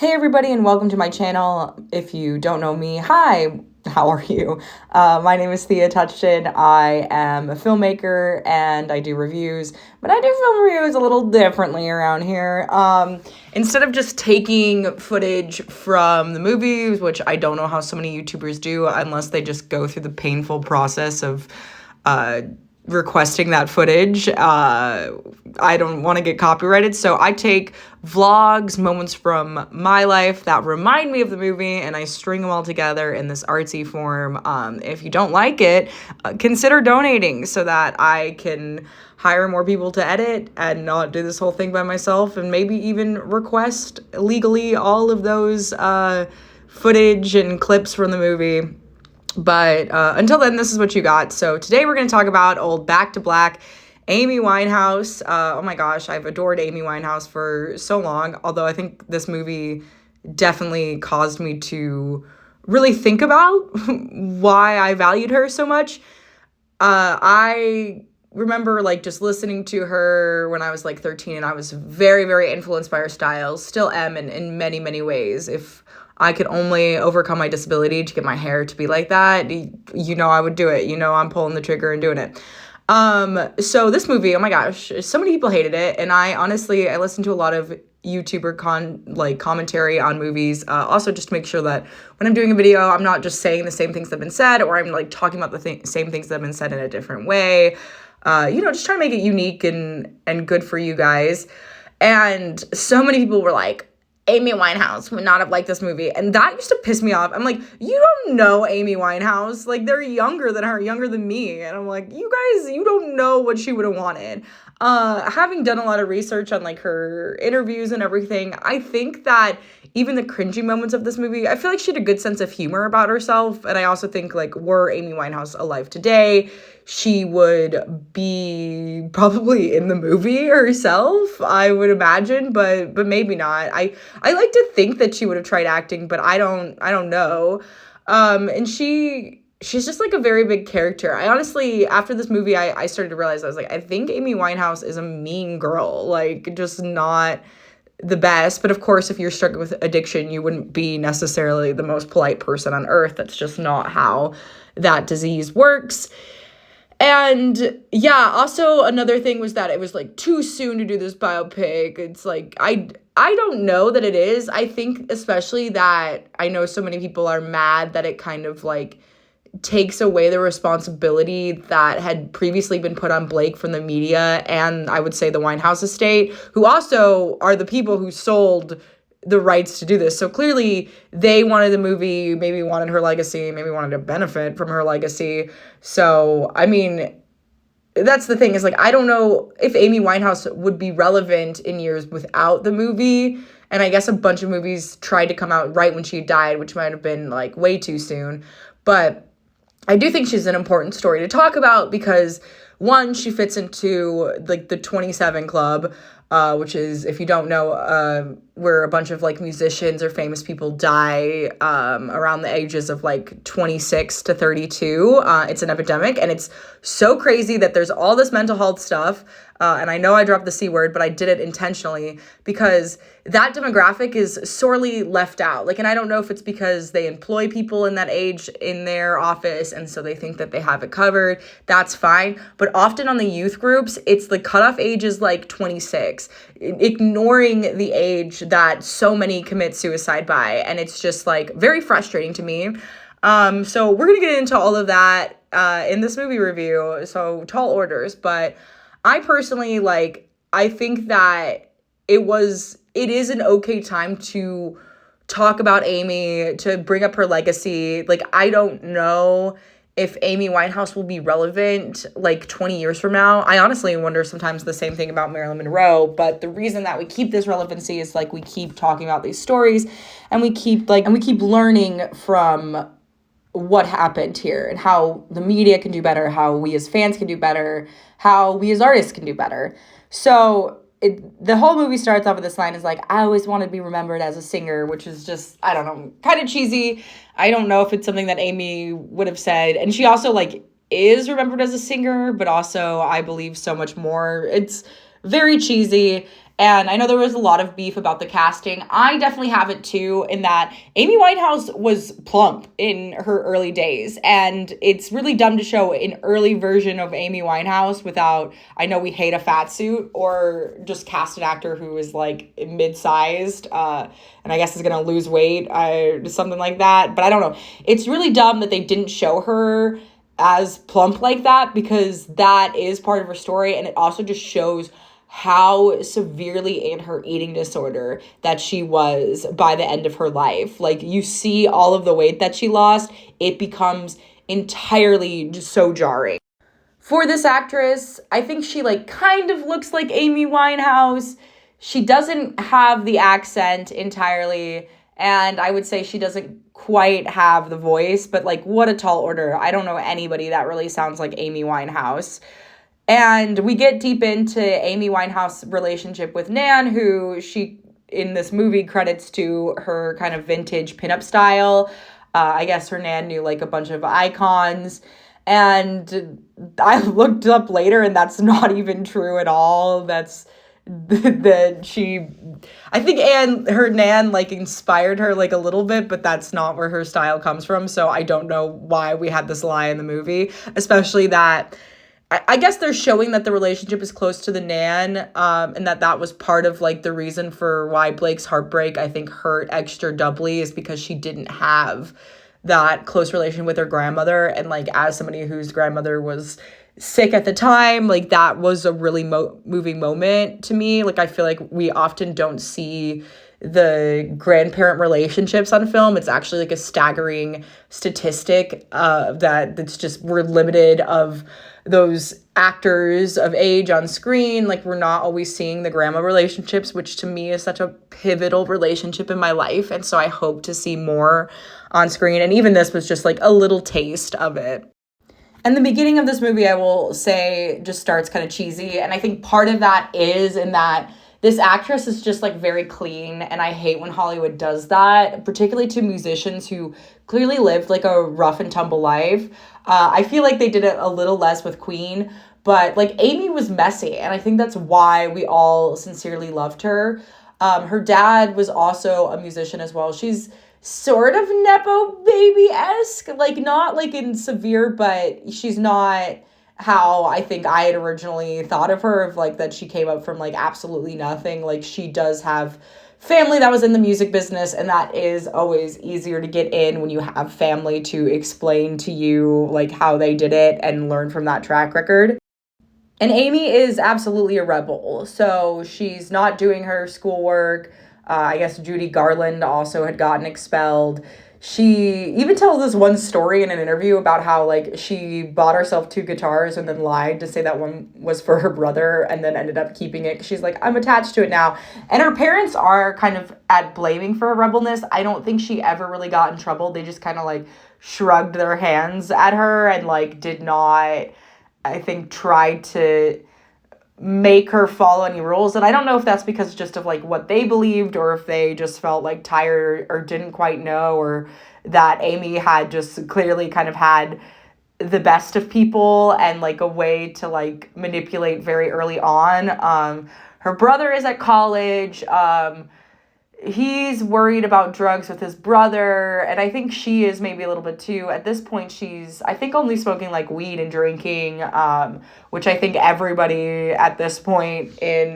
Hey everybody and welcome to my channel. If you don't know me, hi, how are you? My name is Thea Touchton. I am a filmmaker and I do reviews, but I do film reviews a little differently around here. Instead of just taking footage from the movies, which I don't know how so many YouTubers do unless they just go through the painful process of requesting that footage. I don't want to get copyrighted, so I take vlogs, moments from my life that remind me of the movie, and I string them all together in this artsy form. If you don't like it, consider donating so that I can hire more people to edit and not do this whole thing by myself, and maybe even request legally all of those footage and clips from the movie. But until then, this is what you got. So today we're going to talk about old Back to Black, Amy Winehouse. Oh my gosh, I've adored Amy Winehouse for so long, although I think this movie definitely caused me to really think about why I valued her so much. I remember like just listening to her when I was like 13, and I was very, very influenced by her style, still am in many, many ways. If I could only overcome my disability to get my hair to be like that, I would do it. I'm pulling the trigger and doing it. So this movie, oh my gosh, so many people hated it, and I listened to a lot of YouTuber commentary on movies, also just to make sure that when I'm doing a video, I'm not just saying the same things that have been said, or I'm like talking about the same things that have been said in a different way. Just trying to make it unique and good for you guys. And so many people were like, Amy Winehouse would not have liked this movie. And that used to piss me off. I'm like, you don't know Amy Winehouse. Like, they're younger than her, younger than me. And I'm like, you guys, you don't know what she would have wanted. Having done a lot of research on, like, her interviews and everything, I think that even the cringy moments of this movie, I feel like she had a good sense of humor about herself. And I also think, like, were Amy Winehouse alive today, she would be probably in the movie herself, I would imagine, but maybe not. I like to think that she would have tried acting, but I don't know. And she's just like a very big character. I honestly, after this movie, I started to realize, I was like, I think Amy Winehouse is a mean girl, like just not the best. But of course, if you're struggling with addiction, you wouldn't be necessarily the most polite person on earth. That's just not how that disease works. And yeah, also another thing was that it was like too soon to do this biopic. It's like, I don't know that it is. I think especially that I know so many people are mad that it kind of like takes away the responsibility that had previously been put on Blake from the media, and I would say the Winehouse estate, who also are the people who sold the rights to do this. So clearly they wanted the movie, maybe wanted her legacy, maybe wanted to benefit from her legacy. So, I mean, that's the thing, is like, I don't know if Amy Winehouse would be relevant in years without the movie. And I guess a bunch of movies tried to come out right when she died, which might have been like way too soon. But I do think she's an important story to talk about because, one, she fits into like the 27 Club, which is, if you don't know, where a bunch of like musicians or famous people die around the ages of like 26 to 32. It's an epidemic, and it's so crazy that there's all this mental health stuff. And I know I dropped the C word, but I did it intentionally because that demographic is sorely left out. Like, and I don't know if it's because they employ people in that age in their office, and so they think that they have it covered. That's fine. But often on the youth groups, it's the cutoff age is like 26, ignoring the age that so many commit suicide by. And it's just like very frustrating to me. So we're going to get into all of that in this movie review. So tall orders, but I personally, like, I think that it is an okay time to talk about Amy, to bring up her legacy. Like, I don't know if Amy Winehouse will be relevant like 20 years from now. I honestly wonder sometimes the same thing about Marilyn Monroe, but the reason that we keep this relevancy is like we keep talking about these stories, and we keep learning from what happened here and how the media can do better, how we as fans can do better, how we as artists can do better. So the whole movie starts off with this line is like, I always want to be remembered as a singer, which is just, I don't know, kind of cheesy. I don't know if it's something that Amy would have said. And she also like is remembered as a singer, but also I believe so much more. It's very cheesy. And I know there was a lot of beef about the casting. I definitely have it too, in that Amy Winehouse was plump in her early days. And it's really dumb to show an early version of Amy Winehouse without, I know we hate a fat suit, or just cast an actor who is like mid-sized, and I guess is going to lose weight, something like that. But I don't know. It's really dumb that they didn't show her as plump like that, because that is part of her story. And it also just shows how severely in her eating disorder that she was by the end of her life. Like, you see all of the weight that she lost, it becomes entirely just so jarring. For this actress, I think she like kind of looks like Amy Winehouse. She doesn't have the accent entirely, and I would say she doesn't quite have the voice, but like, what a tall order. I don't know anybody that really sounds like Amy Winehouse. And we get deep into Amy Winehouse's relationship with Nan, who she, in this movie, credits to her kind of vintage pinup style. I guess her Nan knew like a bunch of icons. And I looked up later, and that's not even true at all. That's that she, I think her Nan like inspired her like a little bit, but that's not where her style comes from. So I don't know why we had this lie in the movie, especially that I guess they're showing that the relationship is close to the Nan, and that was part of like the reason for why Blake's heartbreak, I think, hurt extra doubly, is because she didn't have that close relation with her grandmother. And like, as somebody whose grandmother was sick at the time, like that was a really moving moment to me. Like, I feel like we often don't see the grandparent relationships on film. It's actually like a staggering statistic that's just, we're limited of those actors of age on screen. Like, we're not always seeing the grandma relationships, which to me is such a pivotal relationship in my life. And so I hope to see more on screen. And even this was just like a little taste of it. And the beginning of this movie, I will say, just starts kind of cheesy. And I think part of that is in that this actress is just like very clean. And I hate when Hollywood does that, particularly to musicians who clearly lived like a rough and tumble life. I feel like they did it a little less with Queen, but like Amy was messy. And I think that's why we all sincerely loved her. Her dad was also a musician as well. She's sort of Nepo baby-esque, like not like in severe, but she's not how I think I had originally thought of her, of like that she came up from like absolutely nothing. Like, she does have family that was in the music business, and that is always easier to get in when you have family to explain to you like how they did it and learn from that track record. And Amy is absolutely a rebel, so she's not doing her schoolwork. I guess Judy Garland also had gotten expelled. She even tells this one story in an interview about how like she bought herself 2 guitars and then lied to say that one was for her brother, and then ended up keeping it. She's like, I'm attached to it now. And her parents are kind of at blaming for her rebelness. I don't think she ever really got in trouble. They just kind of like shrugged their hands at her and like did not, I think, try to make her follow any rules. And I don't know if that's because just of like what they believed, or if they just felt like tired or didn't quite know, or that Amy had just clearly kind of had the best of people and like a way to like manipulate very early on. Her brother is at college. He's worried about drugs with his brother, and I think she is maybe a little bit too. At this point, she's, I think, only smoking like weed and drinking, which I think everybody at this point in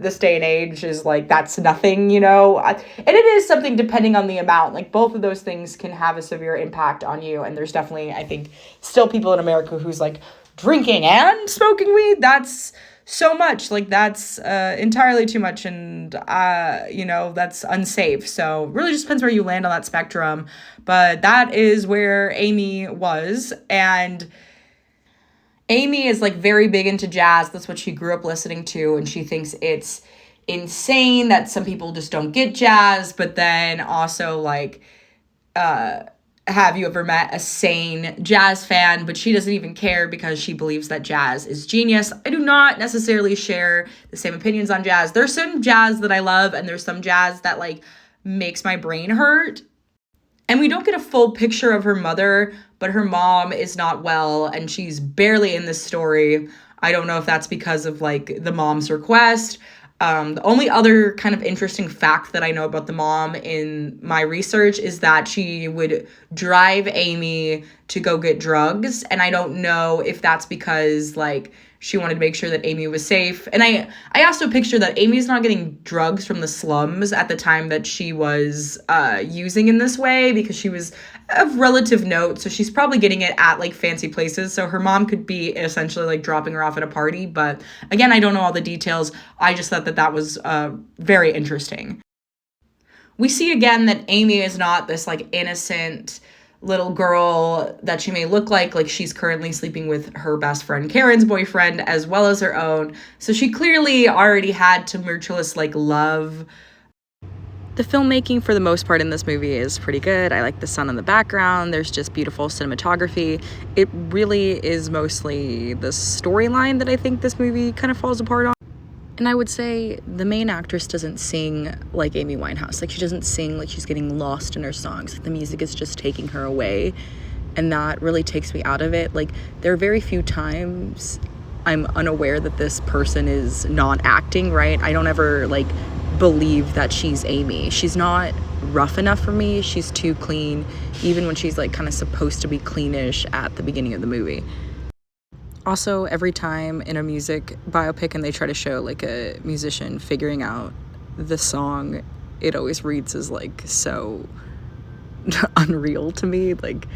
this day and age is like, that's nothing, you know? And it is something depending on the amount. Like, both of those things can have a severe impact on you, and there's definitely, I think, still people in America who's like, drinking and smoking weed, that's so much, like that's entirely too much, and you know, that's unsafe. So really just depends where you land on that spectrum, but that is where Amy was. And Amy is like very big into jazz. That's what she grew up listening to, and she thinks it's insane that some people just don't get jazz. But then also like have you ever met a sane jazz fan? But she doesn't even care because she believes that jazz is genius. I do not necessarily share the same opinions on jazz. There's some jazz that I love, and there's some jazz that like makes my brain hurt. And we don't get a full picture of her mother, but her mom is not well, and she's barely in this story. I don't know if that's because of like the mom's request. The only other kind of interesting fact that I know about the mom in my research is that she would drive Amy to go get drugs. And I don't know if that's because, like, she wanted to make sure that Amy was safe. And I also picture that Amy's not getting drugs from the slums at the time that she was using in this way, because she was of relative note. So she's probably getting it at like fancy places. So her mom could be essentially like dropping her off at a party. But again, I don't know all the details. I just thought that that was very interesting. We see again that Amy is not this like innocent little girl that she may look like she's currently sleeping with her best friend Karen's boyfriend as well as her own. So she clearly already had tumultuous like love. The filmmaking for the most part in this movie is pretty good. I like the sun in the background. There's just beautiful cinematography. It really is mostly the storyline that I think this movie kind of falls apart on. And I would say the main actress doesn't sing like Amy Winehouse. Like, she doesn't sing like she's getting lost in her songs. Like, the music is just taking her away, and that really takes me out of it. Like, there are very few times I'm unaware that this person is not acting, right? I don't ever, like, believe that she's Amy. She's not rough enough for me. She's too clean, even when she's, like, kind of supposed to be cleanish at the beginning of the movie. Also, every time in a music biopic and they try to show like a musician figuring out the song, it always reads as like so unreal to me. Like,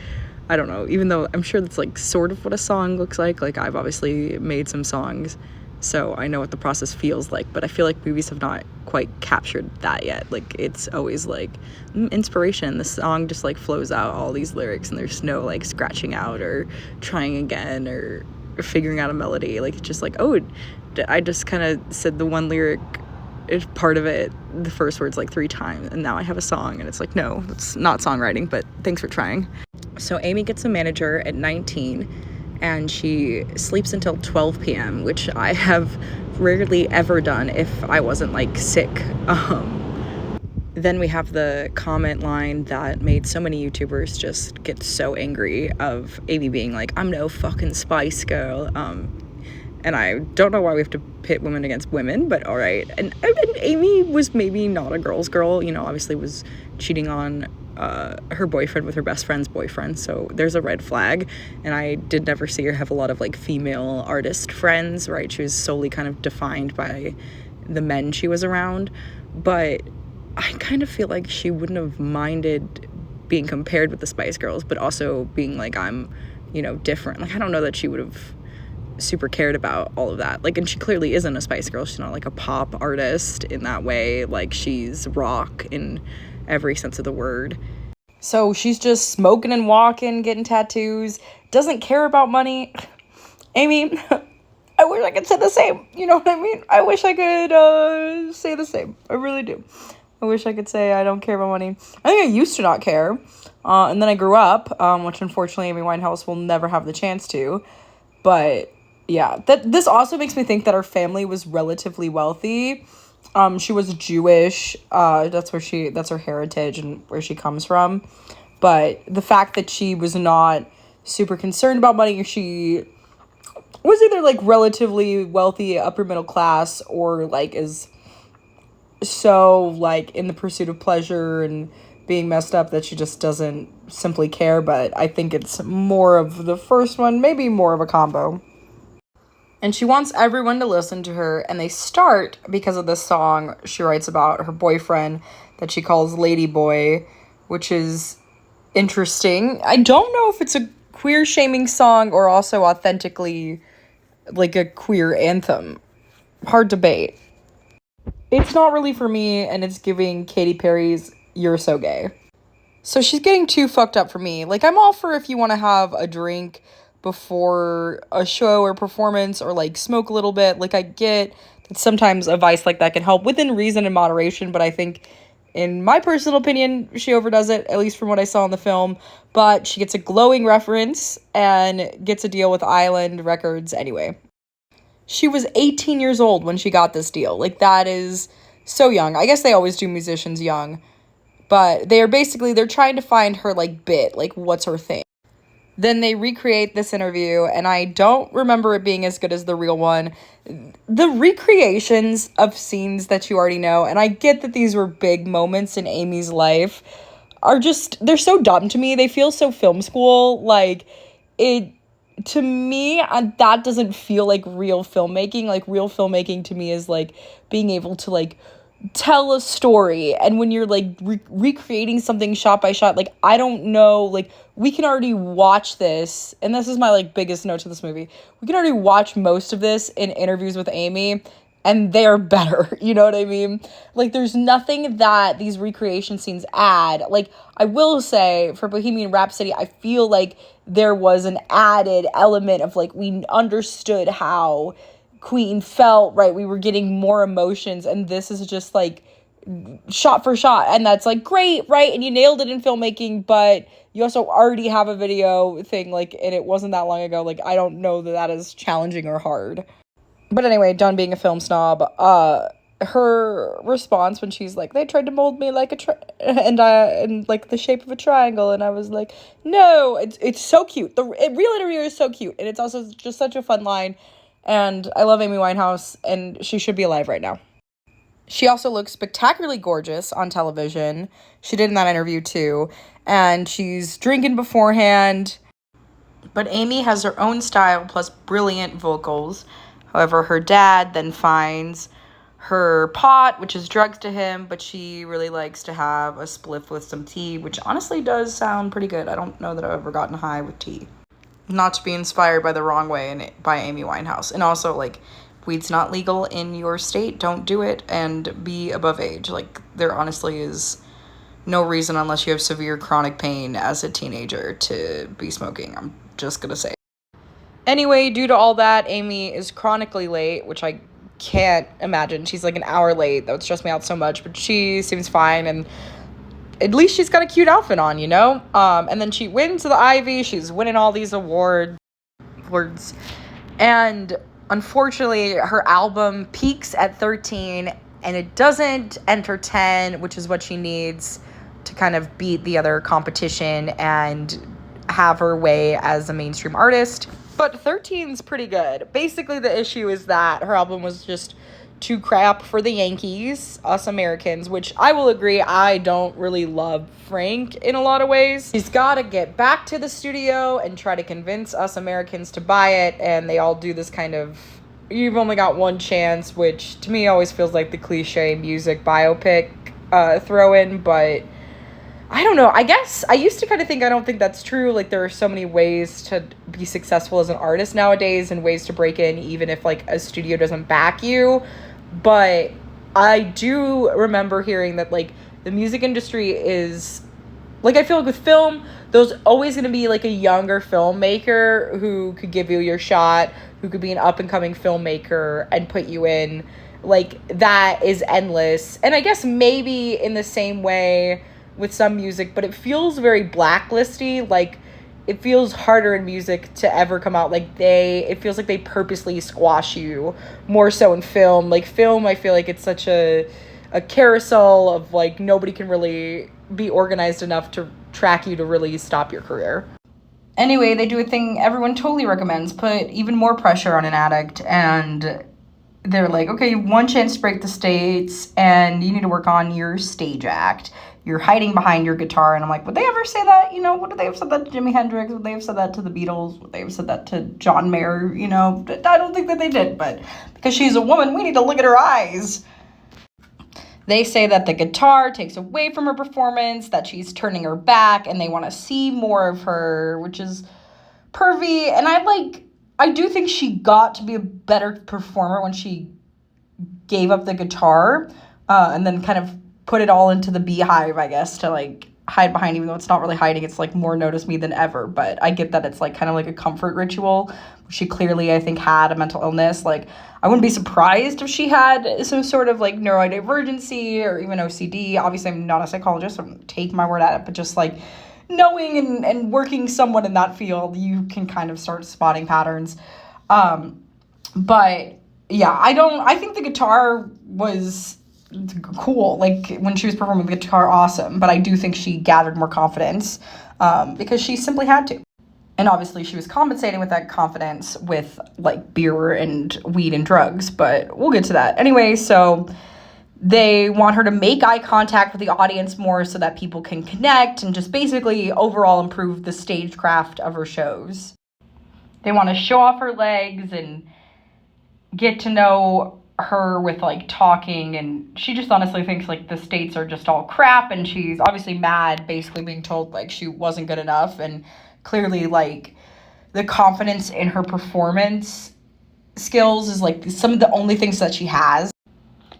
I don't know, even though I'm sure that's like sort of what a song looks like I've obviously made some songs, so I know what the process feels like, but I feel like movies have not quite captured that yet. Like, it's always like inspiration. The song just like flows out all these lyrics and there's no like scratching out or trying again or figuring out a melody. Like, it's just like, oh, I just kind of said the one lyric is part of it, the first word's like 3 times, and now I have a song. And it's like, no, that's not songwriting, but thanks for trying. So Amy gets a manager at 19 and she sleeps until 12 p.m., which I have rarely ever done if I wasn't like sick. Then we have the comment line that made so many YouTubers just get so angry of Amy being like, I'm no fucking Spice Girl. And I don't know why we have to pit women against women, but all right. And Amy was maybe not a girl's girl, you know, obviously was cheating on her boyfriend with her best friend's boyfriend. So there's a red flag. And I did never see her have a lot of like female artist friends, right? She was solely kind of defined by the men she was around. But I kind of feel like she wouldn't have minded being compared with the Spice Girls, but also being like, I'm, you know, different. Like, I don't know that she would have super cared about all of that. Like, and she clearly isn't a Spice Girl. She's not like a pop artist in that way. Like, she's rock in every sense of the word. So she's just smoking and walking, getting tattoos, doesn't care about money. Amy, I wish I could say the same. You know what I mean? I wish I could say the same. I really do. I wish I could say I don't care about money. I think I used to not care. And then I grew up, which unfortunately Amy Winehouse will never have the chance to. But yeah, this also makes me think that her family was relatively wealthy. She was Jewish. That's her heritage and where she comes from. But the fact that she was not super concerned about money, or she was either like relatively wealthy, upper middle class, or like is so like in the pursuit of pleasure and being messed up that she just doesn't simply care. But I think it's more of the first one, maybe more of a combo. And she wants everyone to listen to her, and they start because of this song she writes about her boyfriend that she calls Lady Boy, which is interesting. I don't know if it's a queer shaming song or also authentically like a queer anthem. Hard debate. It's not really for me, and it's giving Katy Perry's You're So Gay. So she's getting too fucked up for me. Like, I'm all for if you want to have a drink before a show or performance, or like smoke a little bit. Like, I get that sometimes a vice like that can help within reason and moderation, but I think, in my personal opinion, she overdoes it, at least from what I saw in the film. But she gets a glowing reference and gets a deal with Island Records anyway. She was 18 years old when she got this deal. Like, that is so young. I guess they always do musicians young. But they're trying to find her, like, bit. Like, what's her thing? Then they recreate this interview, and I don't remember it being as good as the real one. The recreations of scenes that you already know, and I get that these were big moments in Amy's life, are just, they're so dumb to me. They feel so film school. Like, it, to me, that doesn't feel like real filmmaking. Like, real filmmaking to me is like being able to like tell a story, and when you're like recreating something shot by shot, like, I don't know, like, we can already watch this, and this is my like biggest note to this movie, we can already watch most of this in interviews with Amy, and they're better. You know what I mean? Like, there's nothing that these recreation scenes add. Like, I will say for Bohemian Rhapsody, I feel like there was an added element of like, we understood how Queen felt, right? We were getting more emotions, and this is just like shot for shot, and that's like great, right? And you nailed it in filmmaking, but you also already have a video thing, like, and it wasn't that long ago. Like, I don't know that that is challenging or hard. But anyway, done being a film snob, her response when she's like, they tried to mold me like and like the shape of a triangle, and I was like, no, it's so cute. The real interview is so cute, and it's also just such a fun line. And I love Amy Winehouse, and she should be alive right now. She also looks spectacularly gorgeous on television. She did in that interview too. And she's drinking beforehand. But Amy has her own style plus brilliant vocals. However, her dad then finds her pot, which is drugs to him, but she really likes to have a spliff with some tea, which honestly does sound pretty good. I don't know that I've ever gotten high with tea. Not to be inspired by the wrong way and by Amy Winehouse. And also, like, weed's not legal in your state. Don't do it, and be above age. Like, there honestly is no reason, unless you have severe chronic pain as a teenager, to be smoking. I'm just gonna say. Anyway, due to all that, Amy is chronically late, which I can't imagine. She's like an hour late. That would stress me out so much, but she seems fine, and at least she's got a cute outfit on, you know? And then she wins the Ivy. She's winning all these awards. And unfortunately, her album peaks at 13, and it doesn't enter 10, which is what she needs to kind of beat the other competition and have her way as a mainstream artist. But 13's pretty good. Basically, the issue is that her album was just too crap for the Yankees, us Americans, which I will agree, I don't really love Frank in a lot of ways. He's got to get back to the studio and try to convince us Americans to buy it, and they all do this kind of, you've only got one chance, which to me always feels like the cliche music biopic throw in, but I don't know. I guess I used to kind of think, I don't think that's true. Like, there are so many ways to be successful as an artist nowadays, and ways to break in even if like a studio doesn't back you. But I do remember hearing that like the music industry is, like, I feel like with film, there's always going to be like a younger filmmaker who could give you your shot, who could be an up and coming filmmaker and put you in. Like, that is endless. And I guess maybe in the same way with some music, but it feels very blacklisty. Like, it feels harder in music to ever come out. Like, it feels like they purposely squash you more so in film. Like, film, I feel like it's such a carousel of like, nobody can really be organized enough to track you to really stop your career. Anyway, they do a thing everyone totally recommends, put even more pressure on an addict, and they're like, okay, you have one chance to break the states, and you need to work on your stage act. You're hiding behind your guitar. And I'm like, would they ever say that? You know, would they have said that to Jimi Hendrix? Would they have said that to the Beatles? Would they have said that to John Mayer? You know, I don't think that they did, but because she's a woman, we need to look at her eyes. They say that the guitar takes away from her performance, that she's turning her back, and they want to see more of her, which is pervy. And I do think she got to be a better performer when she gave up the guitar, and then kind of put it all into the beehive, I guess, to like hide behind, even though it's not really hiding. It's like more notice me than ever. But I get that it's like kind of like a comfort ritual. She clearly, I think, had a mental illness. Like, I wouldn't be surprised if she had some sort of like neurodivergency or even OCD. Obviously, I'm not a psychologist, so don't take my word at it. But just like knowing and working someone in that field, you can kind of start spotting patterns. But yeah, I think the guitar was cool. Like, when she was performing the guitar, awesome. But I do think she gathered more confidence because she simply had to. And obviously she was compensating with that confidence with like beer and weed and drugs, but we'll get to that. Anyway, so they want her to make eye contact with the audience more so that people can connect and just basically overall improve the stagecraft of her shows. They want to show off her legs and get to know her with like talking, and she just honestly thinks like the states are just all crap, and she's obviously mad basically being told like she wasn't good enough, and clearly like the confidence in her performance skills is like some of the only things that she has.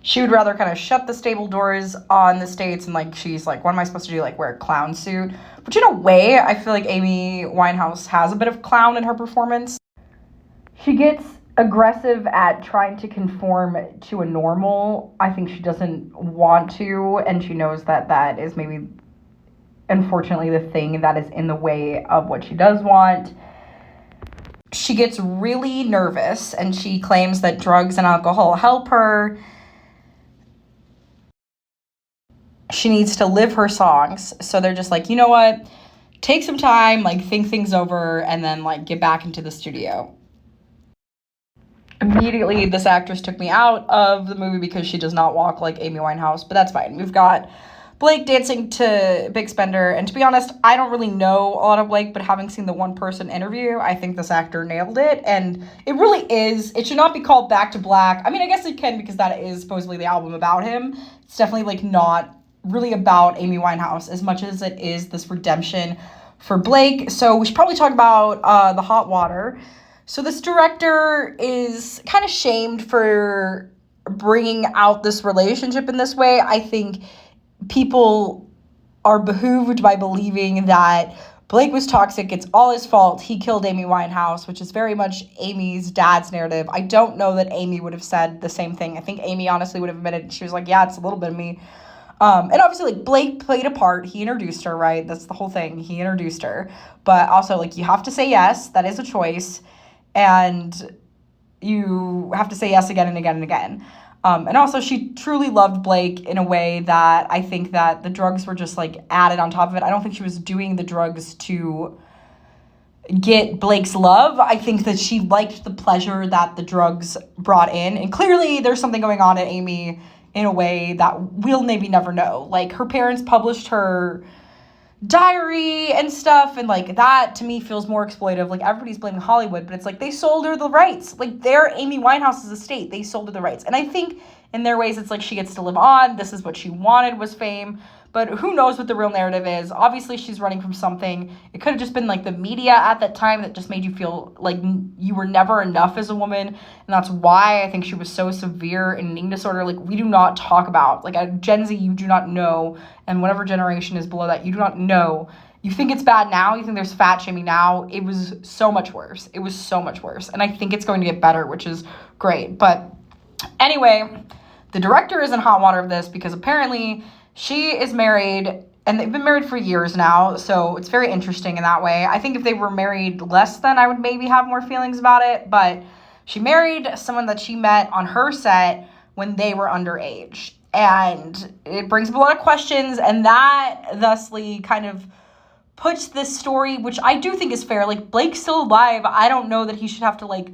She would rather kind of shut the stable doors on the states, and like she's like, what am I supposed to do, like wear a clown suit? Which in a way I feel like Amy Winehouse has a bit of clown in her performance. She gets aggressive at trying to conform to a normal. I think she doesn't want to, and she knows that that is maybe unfortunately the thing that is in the way of what she does want. She gets really nervous and she claims that drugs and alcohol help her. She needs to live her songs. So they're just like, you know what? Take some time, like think things over, and then like get back into the studio. Immediately, this actress took me out of the movie because she does not walk like Amy Winehouse, but that's fine. We've got Blake dancing to Big Spender, and to be honest, I don't really know a lot of Blake, but having seen the one-person interview, I think this actor nailed it, and it really is. It should not be called Back to Black. I mean, I guess it can because that is supposedly the album about him. It's definitely, like, not really about Amy Winehouse as much as it is this redemption for Blake. So we should probably talk about The Hot Water. So this director is kind of shamed for bringing out this relationship in this way. I think people are behooved by believing that Blake was toxic. It's all his fault. He killed Amy Winehouse, which is very much Amy's dad's narrative. I don't know that Amy would have said the same thing. I think Amy honestly would have admitted, she was like, yeah, it's a little bit of me. And obviously, like, Blake played a part. He introduced her, right? That's the whole thing. He introduced her. But also, like, you have to say yes. That is a choice. And you have to say yes again and again and again. And also, she truly loved Blake in a way that I think that the drugs were just, like, added on top of it. I don't think she was doing the drugs to get Blake's love. I think that she liked the pleasure that the drugs brought in. And clearly, there's something going on in Amy in a way that we'll maybe never know. Like, her parents published her diary and stuff, and like that to me feels more exploitive. Like, everybody's blaming Hollywood, but it's like they sold her the rights. Like, they're Amy Winehouse's estate. They sold her the rights. And I think in their ways it's like she gets to live on. This is what she wanted, was fame. But who knows what the real narrative is. Obviously, she's running from something. It could have just been like the media at that time that just made you feel like you were never enough as a woman. And that's why I think she was so severe in an eating disorder. Like, we do not talk about, like, at Gen Z, you do not know. And whatever generation is below that, you do not know. You think it's bad now. You think there's fat shaming now. It was so much worse. It was so much worse. And I think it's going to get better, which is great. But anyway, the director is in hot water of this because apparently she is married, and they've been married for years now, so it's very interesting in that way. I think if they were married less than, I would maybe have more feelings about it, but she married someone that she met on her set when they were underage, and it brings up a lot of questions, and that thusly kind of puts this story, which I do think is fair. Like, Blake's still alive. I don't know that he should have to, like,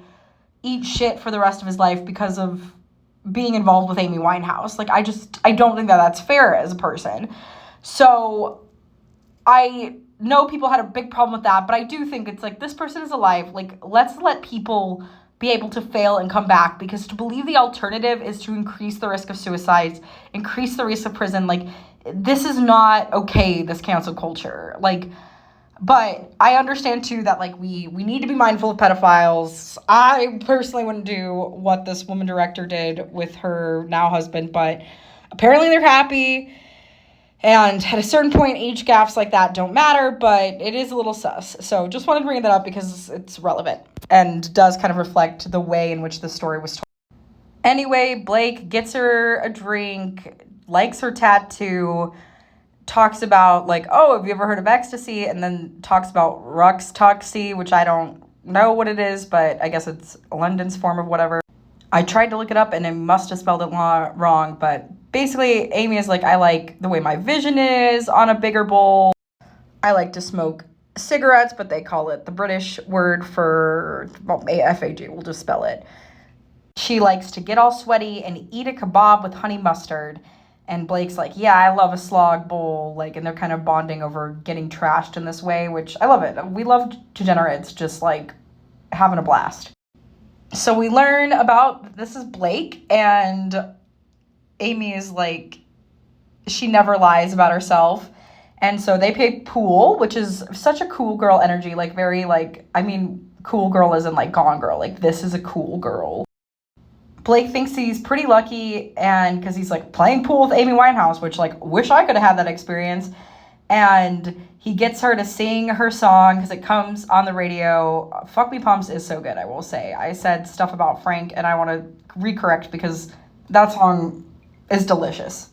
eat shit for the rest of his life because of being involved with Amy Winehouse. Like, I don't think that that's fair as a person. So I know people had a big problem with that, but I do think it's like, this person is alive. Like, let's let people be able to fail and come back, because to believe the alternative is to increase the risk of suicides, increase the risk of prison. Like, this is not okay, this cancel culture. Like, but I understand, too, that, like, we need to be mindful of pedophiles. I personally wouldn't do what this woman director did with her now husband, but apparently they're happy. And at a certain point, age gaps like that don't matter, but it is a little sus. So just wanted to bring that up because it's relevant and does kind of reflect the way in which the story was told. Anyway, Blake gets her a drink, likes her tattoo, talks about, like, oh, have you ever heard of ecstasy? And then talks about Ruxtoxy, which I don't know what it is, but I guess it's London's form of whatever. I tried to look it up, and I must have spelled it wrong, but basically, Amy is like, I like the way my vision is on a bigger bowl. I like to smoke cigarettes, but they call it the British word for, well, AFAG, we'll just spell it. She likes to get all sweaty and eat a kebab with honey mustard. And Blake's like, yeah, I love a slog bowl. Like, and they're kind of bonding over getting trashed in this way, which I love it. We love degenerates just like having a blast. So we learn about this is Blake, and Amy is like, she never lies about herself. And so they play pool, which is such a cool girl energy, like very like, I mean, cool girl isn't like Gone Girl. Like, this is a cool girl. Blake thinks he's pretty lucky, and because he's like playing pool with Amy Winehouse, which like wish I could have had that experience. And he gets her to sing her song because it comes on the radio. Fuck Me Pumps is so good, I will say. I said stuff about Frank and I want to recorrect because that song is delicious.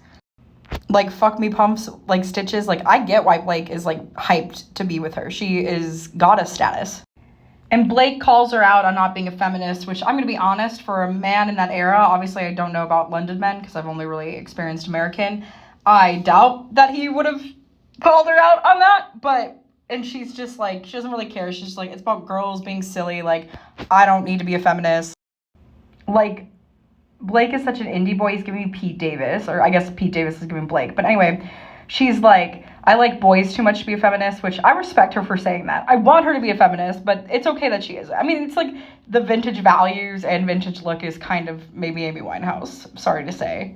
Like, Fuck Me Pumps, like Stitches, like I get why Blake is like hyped to be with her. She is goddess status. And Blake calls her out on not being a feminist, which I'm going to be honest, for a man in that era, obviously I don't know about London men because I've only really experienced American. I doubt that he would have called her out on that, but, and she's just like, she doesn't really care. She's just like, it's about girls being silly. Like, I don't need to be a feminist. Like, Blake is such an indie boy. He's giving me Pete Davis, or I guess Pete Davis is giving Blake. But anyway, she's like, I like boys too much to be a feminist, which I respect her for saying that. I want her to be a feminist, but it's okay that she is. I mean, it's like the vintage values and vintage look is kind of maybe Amy Winehouse, sorry to say.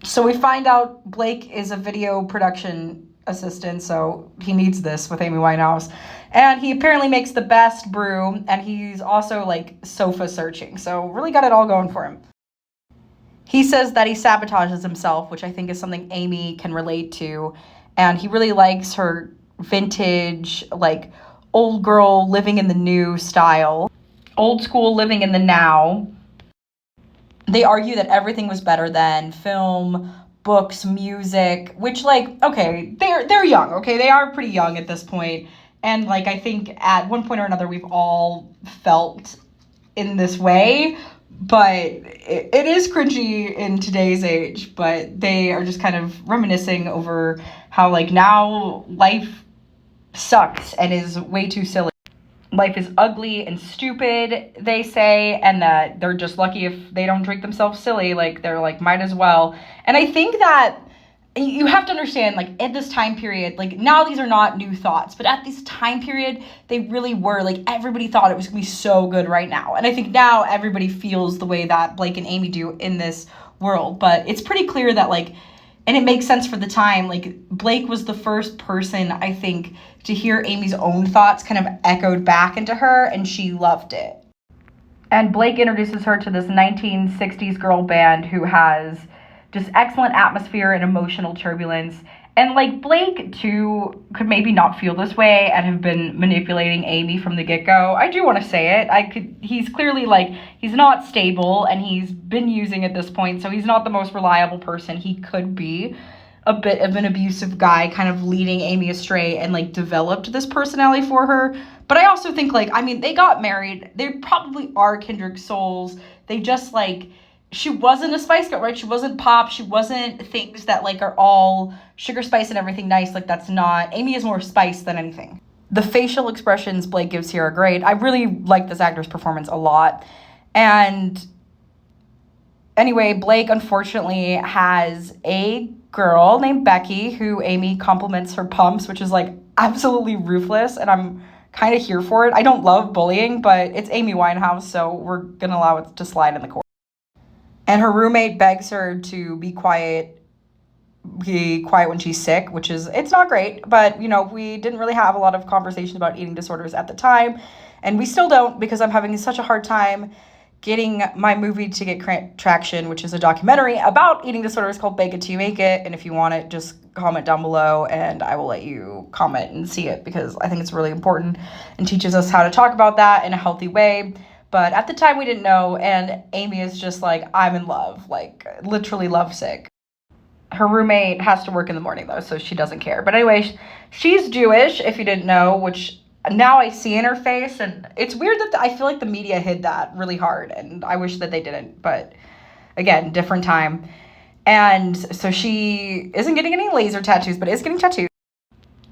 So we find out Blake is a video production assistant, so he needs this with Amy Winehouse. And he apparently makes the best brew, and he's also like sofa searching, so really got it all going for him. He says that he sabotages himself, which I think is something Amy can relate to. And he really likes her vintage, like, old girl living in the new style. Old school living in the now. They argue that everything was better then. Film, books, music, which, like, okay, they're young, okay? They are pretty young at this point. And, like, I think at one point or another, we've all felt in this way. But it is cringy in today's age, but they are just kind of reminiscing over how, like, now life sucks and is way too silly. Life is ugly and stupid, they say, and that they're just lucky if they don't drink themselves silly. Like, they're like, might as well. And I think that you have to understand, like, at this time period, like, now these are not new thoughts, but at this time period, they really were. Like, everybody thought it was gonna be so good right now. And I think now everybody feels the way that Blake and Amy do in this world. But it's pretty clear that, like, and it makes sense for the time, like, Blake was the first person, I think, to hear Amy's own thoughts kind of echoed back into her, and she loved it. And Blake introduces her to this 1960s girl band who has just excellent atmosphere and emotional turbulence. And like, Blake too could maybe not feel this way and have been manipulating Amy from the get-go. I do want to say it. He's clearly like, he's not stable and he's been using at this point, so he's not the most reliable person. He could be a bit of an abusive guy, kind of leading Amy astray and like developed this personality for her. But I also think, like, I mean, they got married. They probably are kindred souls. They just, like, she wasn't a Spice Girl, right? She wasn't pop. She wasn't things that, like, are all sugar, spice, and everything nice. Like, that's not... Amy is more spice than anything. The facial expressions Blake gives here are great. I really like this actor's performance a lot. And anyway, Blake, unfortunately, has a girl named Becky who Amy compliments her pumps, which is, like, absolutely ruthless. And I'm kind of here for it. I don't love bullying, but it's Amy Winehouse, so we're going to allow it to slide in the court. And her roommate begs her to be quiet when she's sick, which is, it's not great, but, you know, we didn't really have a lot of conversations about eating disorders at the time, and we still don't, because I'm having such a hard time getting my movie to get traction, which is a documentary about eating disorders called Bake It Till You Make It, and if you want it, just comment down below, and I will let you comment and see it, because I think it's really important and teaches us how to talk about that in a healthy way. But at the time, we didn't know, and Amy is just like, I'm in love, like, literally lovesick. Her roommate has to work in the morning, though, so she doesn't care. But anyway, she's Jewish, if you didn't know, which now I see in her face, and it's weird that I feel like the media hid that really hard, and I wish that they didn't, but again, different time. And so she isn't getting any laser tattoos, but is getting tattoos.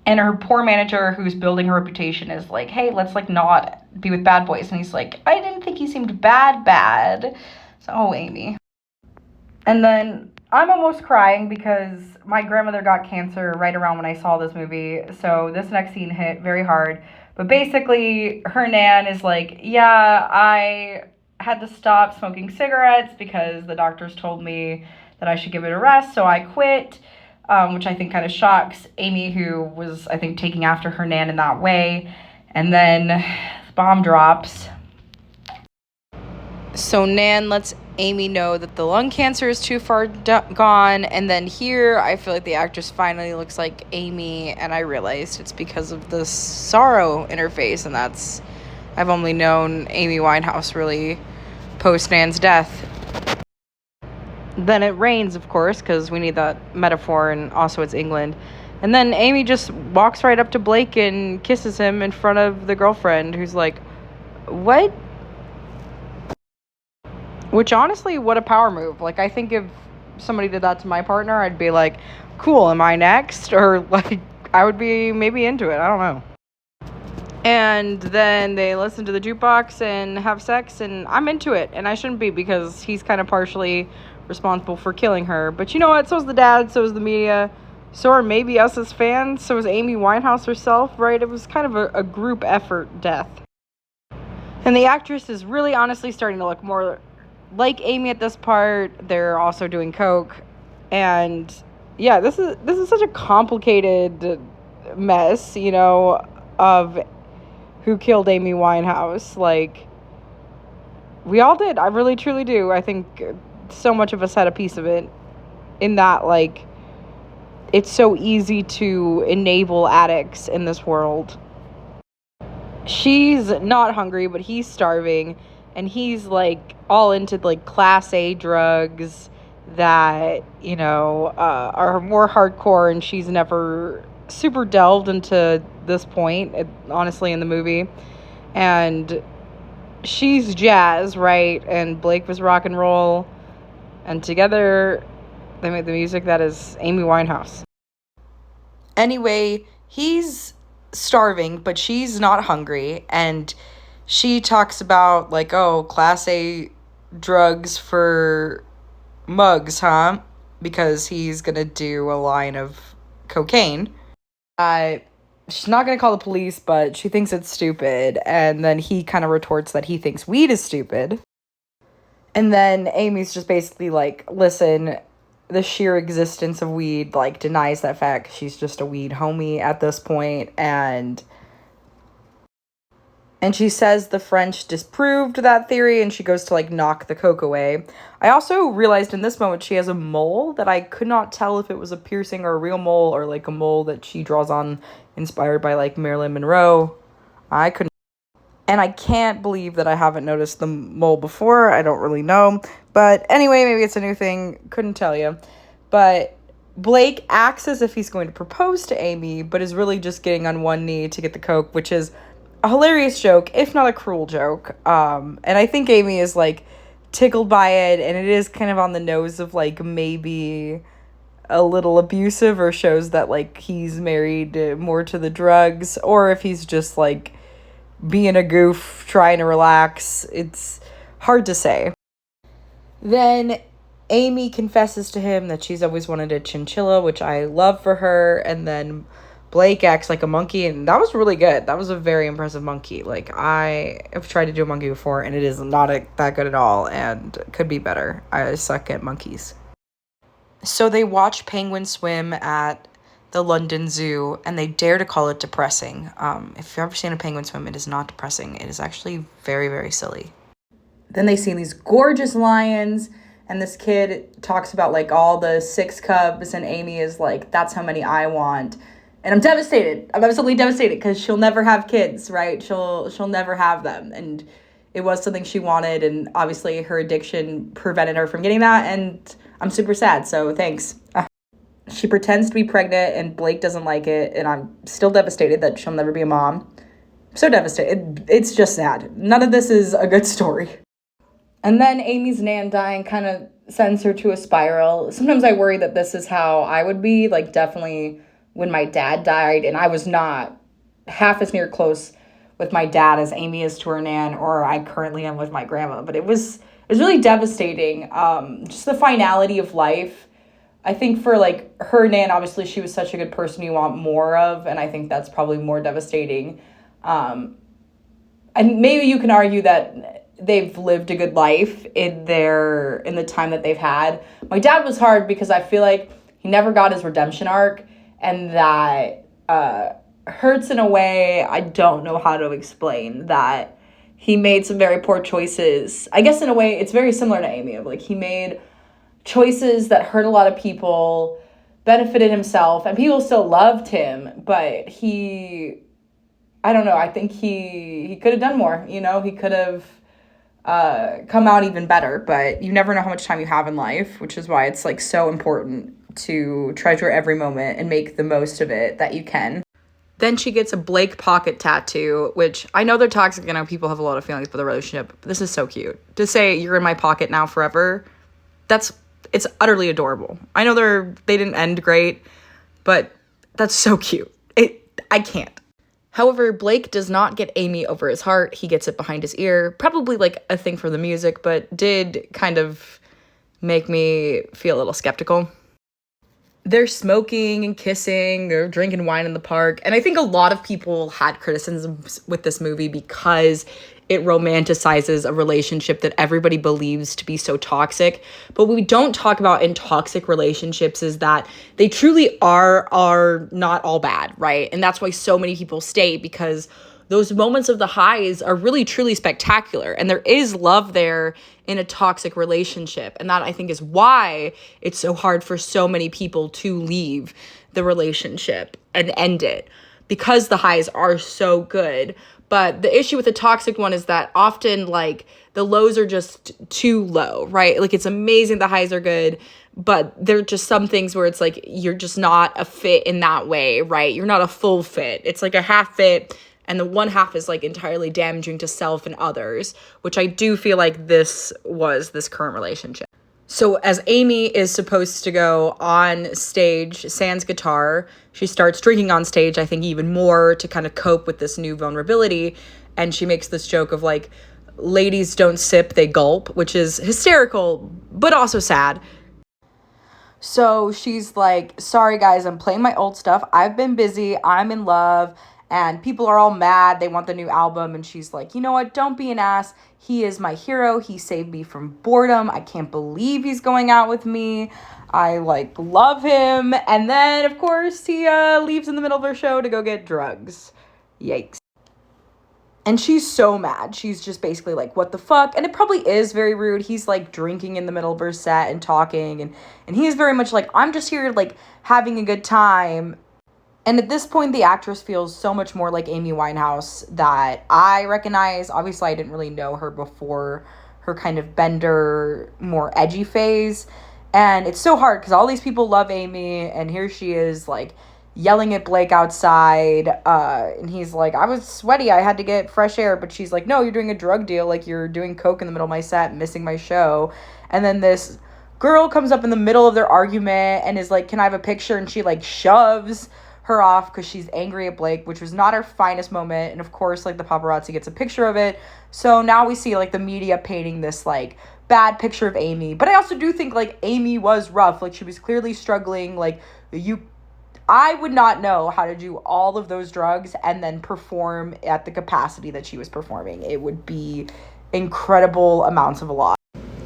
And her poor manager, who's building her reputation, is like, hey, let's like not be with bad boys. And he's like, I didn't think he seemed bad. So, oh, Amy. And then I'm almost crying because my grandmother got cancer right around when I saw this movie. So this next scene hit very hard. But basically, her nan is like, yeah, I had to stop smoking cigarettes because the doctors told me that I should give it a rest. So I quit, which I think kind of shocks Amy, who was, I think, taking after her nan in that way. And then the bomb drops. So Nan lets Amy know that the lung cancer is too far gone. And then here, I feel like the actress finally looks like Amy. And I realized it's because of the sorrow in her face. And I've only known Amy Winehouse really post Nan's death. Then it rains, of course, because we need that metaphor. And also it's England. And then Amy just walks right up to Blake and kisses him in front of the girlfriend, who's like, what? Which, honestly, what a power move. Like, I think if somebody did that to my partner, I'd be like, cool, am I next? Or, like, I would be maybe into it. I don't know. And then they listen to the jukebox and have sex, and I'm into it. And I shouldn't be, because he's kind of partially responsible for killing her. But you know what? So is the dad, so is the media, so are maybe us as fans, so is Amy Winehouse herself, right? It was kind of a group effort death. And the actress is really honestly starting to look more like Amy at this part. They're also doing coke, and yeah, this is such a complicated mess, you know, of who killed Amy Winehouse. Like, we all did. I really truly do. I think so much of us had a piece of it, in that, like, it's so easy to enable addicts in this world. She's not hungry, but he's starving. And he's, like, all into, like, Class A drugs that, you know, are more hardcore. And she's never super delved into this point, honestly, in the movie. And she's jazz, right? And Blake was rock and roll. And together, they made the music that is Amy Winehouse. Anyway, he's starving, but she's not hungry. And she talks about, like, oh, Class A drugs for mugs, huh? Because he's gonna do a line of cocaine. She's not gonna call the police, but she thinks it's stupid. And then he kind of retorts that he thinks weed is stupid. And then Amy's just basically like, listen, the sheer existence of weed, like, denies that fact. She's just a weed homie at this point. And she says the French disproved that theory, and she goes to, like, knock the coke away. I also realized in this moment she has a mole that I could not tell if it was a piercing or a real mole, or, like, a mole that she draws on inspired by, like, Marilyn Monroe. I couldn't. And I can't believe that I haven't noticed the mole before. I don't really know. But anyway, maybe it's a new thing. Couldn't tell you. But Blake acts as if he's going to propose to Amy, but is really just getting on one knee to get the coke, which is a hilarious joke, if not a cruel joke. And I think Amy is, like, tickled by it, and it is kind of on the nose of, like, maybe a little abusive, or shows that, like, he's married more to the drugs, or if he's just, like, being a goof, trying to relax. It's hard to say. Then Amy confesses to him that she's always wanted a chinchilla, which I love for her, and then Blake acts like a monkey, and that was really good. That was a very impressive monkey. Like, I have tried to do a monkey before, and it is not that good at all, and could be better. I suck at monkeys. So they watch penguins swim at the London Zoo, and they dare to call it depressing. If you've ever seen a penguin swim, it is not depressing. It is actually very, very silly. Then they see these gorgeous lions, and this kid talks about, like, all the 6 cubs, and Amy is like, that's how many I want. And I'm devastated. I'm absolutely devastated, because she'll never have kids, right? She'll never have them. And it was something she wanted, and obviously her addiction prevented her from getting that, and I'm super sad, so thanks. She pretends to be pregnant, and Blake doesn't like it, and I'm still devastated that she'll never be a mom. I'm so devastated. It's just sad. None of this is a good story. And then Amy's nan dying kind of sends her to a spiral. Sometimes I worry that this is how I would be, like, definitely when my dad died, and I was not half as near close with my dad as Amy is to her nan, or I currently am with my grandma. But it was really devastating. Just the finality of life. I think for like her nan, obviously she was such a good person you want more of, and I think that's probably more devastating. And maybe you can argue that they've lived a good life in the time that they've had. My dad was hard because I feel like he never got his redemption arc, and that hurts in a way I don't know how to explain. That he made some very poor choices. I guess in a way it's very similar to Amy, of like he made choices that hurt a lot of people, benefited himself, and people still loved him, but I don't know, I think he could have done more, he could have come out even better, but you never know how much time you have in life, which is why it's like so important to treasure every moment and make the most of it that you can. Then she gets a Blake pocket tattoo, which I know they're toxic. I know people have a lot of feelings about the relationship, but this is so cute. To say you're in my pocket now forever, it's utterly adorable. I know they didn't end great, but that's so cute. I can't. However, Blake does not get Amy over his heart. He gets it behind his ear. Probably like a thing for the music, but did kind of make me feel a little skeptical. They're smoking and kissing or drinking wine in the park. And I think a lot of people had criticisms with this movie because it romanticizes a relationship that everybody believes to be so toxic. But what we don't talk about in toxic relationships is that they truly are not all bad, right? And that's why so many people stay, because those moments of the highs are really truly spectacular, and there is love there in a toxic relationship. And that, I think, is why it's so hard for so many people to leave the relationship and end it, because the highs are so good. But the issue with the toxic one is that often, like, the lows are just too low, right? Like, it's amazing the highs are good, but there are just some things where it's like you're just not a fit in that way, right? You're not a full fit. It's like a half fit, and the one half is like entirely damaging to self and others, which I do feel like this current relationship. So as Amy is supposed to go on stage, sans guitar, she starts drinking on stage, I think even more to kind of cope with this new vulnerability. And she makes this joke of like, ladies don't sip, they gulp, which is hysterical, but also sad. So she's like, sorry guys, I'm playing my old stuff. I've been busy. I'm in love. And people are all mad. They want the new album. And she's like, you know what? Don't be an ass. He is my hero. He saved me from boredom. I can't believe he's going out with me. I love him. And then, of course, he leaves in the middle of her show to go get drugs. Yikes. And she's so mad. She's just basically like, what the fuck? And it probably is very rude. He's like drinking in the middle of her set and talking. And he is very much like, I'm just here like having a good time. And at this point, the actress feels so much more like Amy Winehouse that I recognize. Obviously, I didn't really know her before her kind of bender, more edgy phase. And it's so hard because all these people love Amy, and here she is, like, yelling at Blake outside. And he's like, I was sweaty. I had to get fresh air. But she's like, no, you're doing a drug deal. Like, you're doing coke in the middle of my set, missing my show. And then this girl comes up in the middle of their argument and is like, can I have a picture? And she, like, shoves her off because she's angry at Blake, which was not her finest moment. And of course, like, the paparazzi gets a picture of it. So now we see like the media painting this like bad picture of Amy. But I also do think like Amy was rough. Like, she was clearly struggling. Like, I would not know how to do all of those drugs and then perform at the capacity that she was performing. It would be incredible amounts of a lot.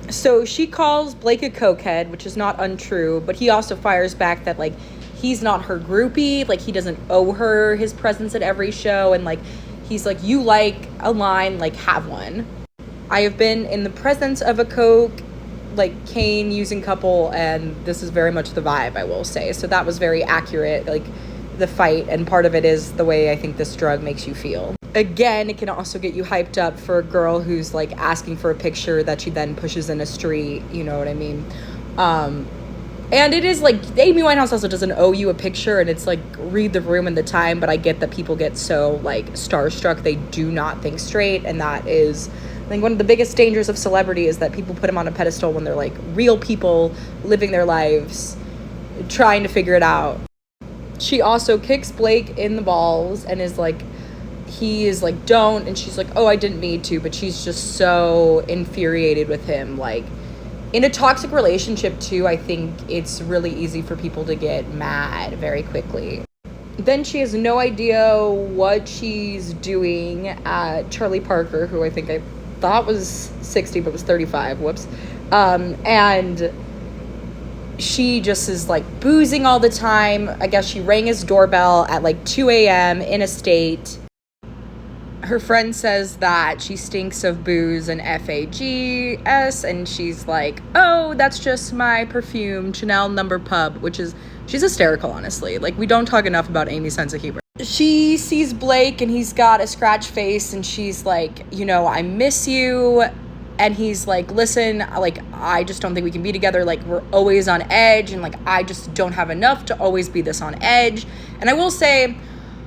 So she calls Blake a cokehead, which is not untrue, but he also fires back that like he's not her groupie, like he doesn't owe her his presence at every show, and like he's like, you like a line, like have one. I have been in the presence of a cocaine using couple, and this is very much the vibe, I will say. So that was very accurate, like the fight, and part of it is the way I think this drug makes you feel. Again, it can also get you hyped up for a girl who's like asking for a picture that she then pushes in a street, you know what I mean? And it is like, Amy Winehouse also doesn't owe you a picture, and it's like, read the room and the time, but I get that people get so like starstruck they do not think straight, and that is, I think, one of the biggest dangers of celebrity is that people put them on a pedestal when they're like real people living their lives, trying to figure it out. She also kicks Blake in the balls and is like, he is like, don't, and she's like, oh, I didn't mean to, but she's just so infuriated with him. Like, in a toxic relationship too, I think it's really easy for people to get mad very quickly. Then she has no idea what she's doing at Charlie Parker, who I thought was 60 but was 35, whoops. And she just is like boozing all the time. I guess she rang his doorbell at like 2 a.m. in a state. Her friend says that she stinks of booze and FAGS, and she's like, oh, that's just my perfume, Chanel number pub, which is, she's hysterical, honestly. Like, we don't talk enough about Amy's sense of humor. She sees Blake, and he's got a scratch face, and she's like, you know, I miss you. And he's like, listen, like, I just don't think we can be together. Like, we're always on edge, and like, I just don't have enough to always be this on edge. And I will say,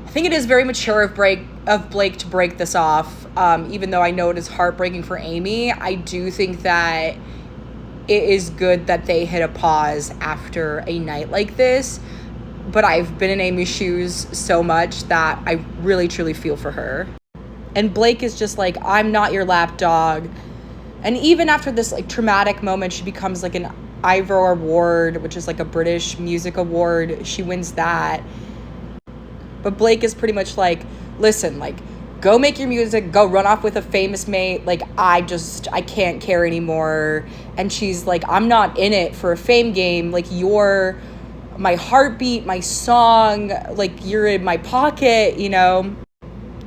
I think it is very mature of Blake to break this off. Even though I know it is heartbreaking for Amy, I do think that it is good that they hit a pause after a night like this. But I've been in Amy's shoes so much that I really, truly feel for her. And Blake is just like, I'm not your lap dog. And even after this like traumatic moment, she becomes like an Ivor Award, which is like a British music award. She wins that. But Blake is pretty much like, listen, like, go make your music, go run off with a famous mate. Like, I can't care anymore. And she's like, I'm not in it for a fame game. Like, you're my heartbeat, my song. Like, you're in my pocket, you know.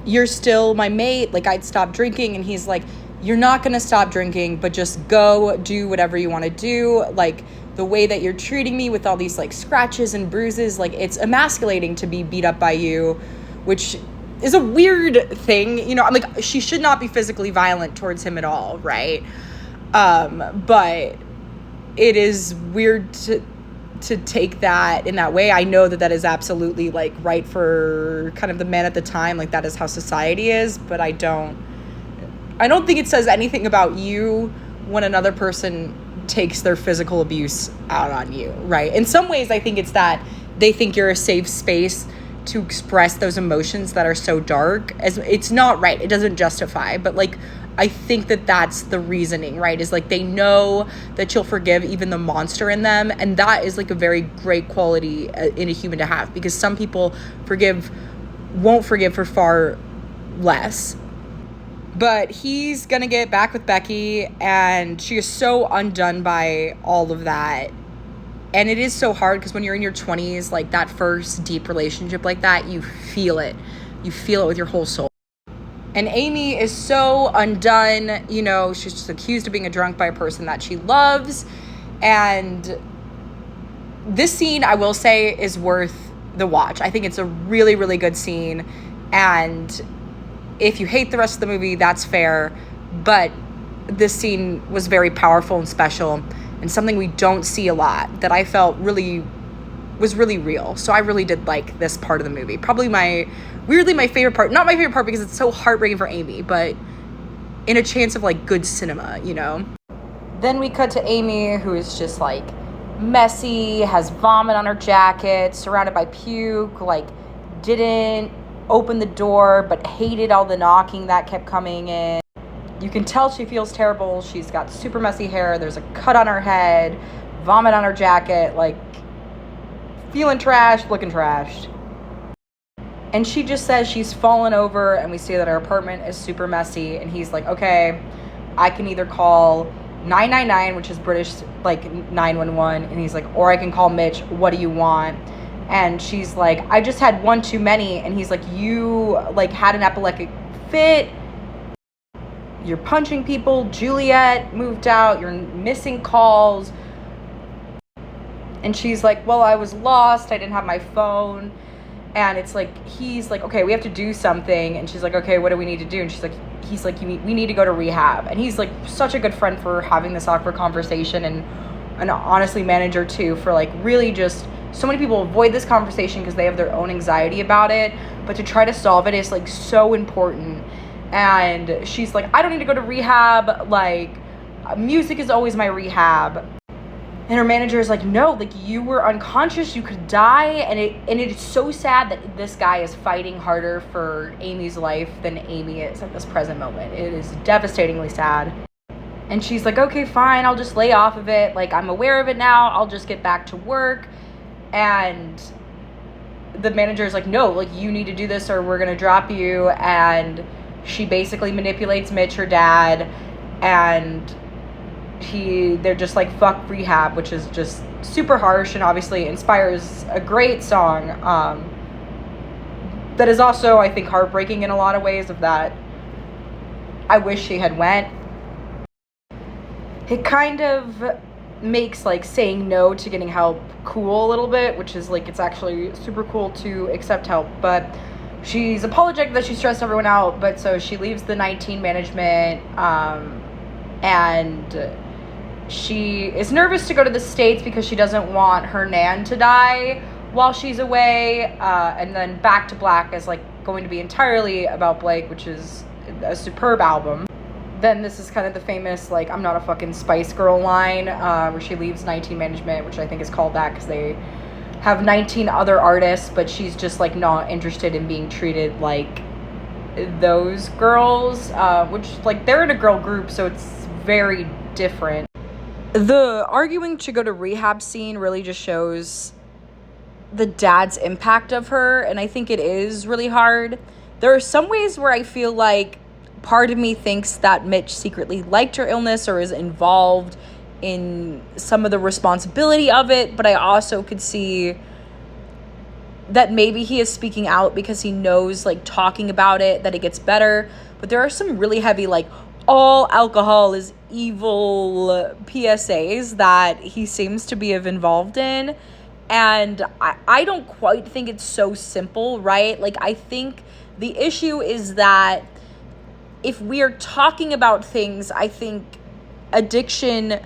You're still my mate. Like, I'd stop drinking. And he's like, you're not going to stop drinking, but just go do whatever you want to do. Like, the way that you're treating me with all these like scratches and bruises, like, it's emasculating to be beat up by you, which is a weird thing. You know, I'm like, she should not be physically violent towards him at all, right? But it is weird to take that in that way. I know that is absolutely like right for kind of the man at the time. Like, that is how society is, but I don't think it says anything about you when another person takes their physical abuse out on you, right? In some ways, I think it's that they think you're a safe space to express those emotions that are so dark. As it's not right, it doesn't justify, but like, I think that that's the reasoning, right? Is like, they know that you'll forgive even the monster in them, and that is like a very great quality in a human to have, because some people won't forgive for far less. But he's gonna get back with Becky, and she is so undone by all of that. And it is so hard, because when you're in your 20s, like, that first deep relationship like that, you feel it. You feel it with your whole soul. And Amy is so undone. You know, she's just accused of being a drunk by a person that she loves. And this scene, I will say, is worth the watch. I think it's a really, really good scene. And if you hate the rest of the movie, that's fair. But this scene was very powerful and special, and something we don't see a lot that I felt was really real. So I really did like this part of the movie. Probably my favorite part. Not my favorite part because it's so heartbreaking for Amy, but in a chance of like good cinema, you know? Then we cut to Amy, who is just like messy, has vomit on her jacket, surrounded by puke, like didn't open the door but hated all the knocking that kept coming in. You can tell she feels terrible. She's got super messy hair, there's a cut on her head, vomit on her jacket, like feeling trashed, looking trashed. And she just says she's fallen over, and we see that her apartment is super messy, and he's like, okay, I can either call 999, which is British like 911, and he's like, or I can call Mitch, what do you want? And she's like, I just had one too many. And he's like, you like had an epileptic fit, you're punching people, Juliet moved out, you're missing calls. And she's like, well, I was lost, I didn't have my phone. And it's like, he's like, okay, we have to do something. And she's like, okay, what do we need to do? And he's like, we need to go to rehab. And he's like such a good friend for having this awkward conversation, and honestly manager too, for like really just, so many people avoid this conversation because they have their own anxiety about it, but to try to solve it is like so important. And she's like, I don't need to go to rehab, like music is always my rehab. And her manager is like, no, like, you were unconscious, you could die. And it is so sad that this guy is fighting harder for Amy's life than Amy is at this present moment. It is devastatingly sad. And she's like, okay, fine, I'll just lay off of it. Like, I'm aware of it now. I'll just get back to work. And the manager is like, no, like, you need to do this or we're going to drop you. And she basically manipulates Mitch, her dad, and they're just like, fuck rehab, which is just super harsh and obviously inspires a great song that is also, I think, heartbreaking in a lot of ways, of that I wish she had went. It kind of makes like saying no to getting help cool a little bit, which is like, it's actually super cool to accept help. But she's apologetic that she stressed everyone out, but so she leaves the 19 management, and she is nervous to go to the States because she doesn't want her nan to die while she's away. And then Back to Black is like going to be entirely about Blake, which is a superb album. Then this is kind of the famous, like, I'm not a fucking Spice Girl line, where she leaves 19 management, which I think is called that because they have 19 other artists, but she's just like not interested in being treated like those girls, which, like, they're in a girl group, so it's very different. The arguing to go to rehab scene really just shows the dad's impact of her, and I think it is really hard. There are some ways where I feel like part of me thinks that Mitch secretly liked her illness or is involved in some of the responsibility of it, but I also could see that maybe he is speaking out because he knows, like, talking about it, that it gets better. But there are some really heavy, like, all alcohol is evil PSAs that he seems to be involved in. And I don't quite think it's so simple, right? Like, I think the issue is that if we are talking about things, I think addiction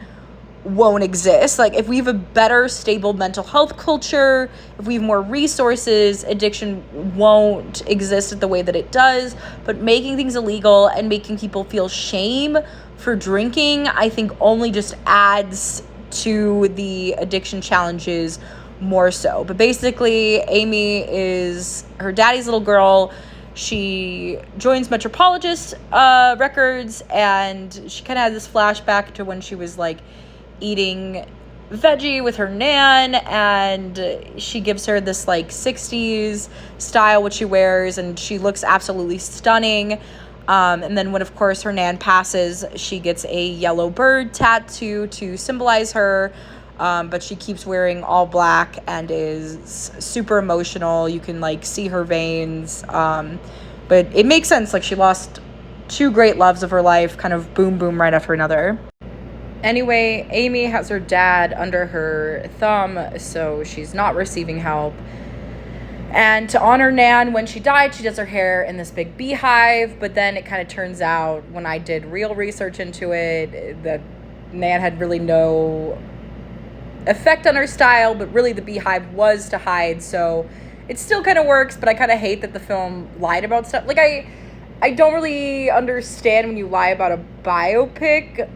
won't exist. Like, if we have a better, stable mental health culture, if we have more resources, addiction won't exist the way that it does. But making things illegal and making people feel shame for drinking, I think only just adds to the addiction challenges more so. But basically, Amy is her daddy's little girl. She joins Metropolitan Records, and she kind of had this flashback to when she was, like, eating veggie with her nan, and she gives her this, like, 60s style, which she wears, and she looks absolutely stunning. And then when, of course, her nan passes, she gets a yellow bird tattoo to symbolize her. But she keeps wearing all black and is super emotional. You can, like, see her veins. But it makes sense. Like, she lost two great loves of her life, kind of boom, boom, right after another. Anyway, Amy has her dad under her thumb, so she's not receiving help. And to honor Nan, when she died, she does her hair in this big beehive. But then it kind of turns out, when I did real research into it, that Nan had really no effect on her style, but really the beehive was to hide, so it still kind of works. But I kind of hate that the film lied about stuff. Like, I don't really understand when you lie about a biopic,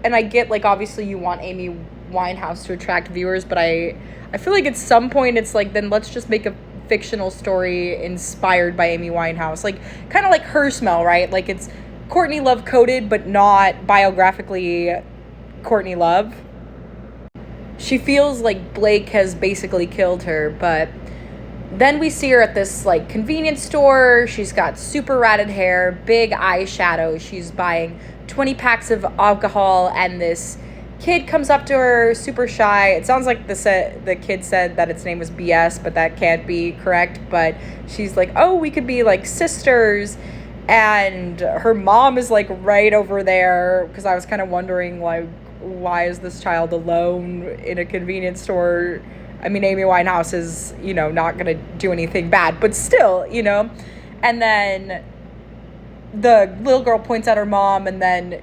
and I get, like, obviously you want Amy Winehouse to attract viewers, but I feel like at some point it's like, then let's just make a fictional story inspired by Amy Winehouse, like, kind of like Her Smell, right? Like, it's Courtney Love coded, but not biographically Courtney Love. She feels like Blake has basically killed her, but then we see her at this, like, convenience store. She's got super ratted hair, big eyeshadow. She's buying 20 packs of alcohol, and this kid comes up to her, super shy. It sounds like the kid said that its name was BS, but that can't be correct. But she's like, oh, we could be, like, sisters. And her mom is, like, right over there, because I was kind of wondering, like, why is this child alone in a convenience store? I mean, Amy Winehouse is, you know, not gonna do anything bad, but still, you know. And then the little girl points at her mom, and then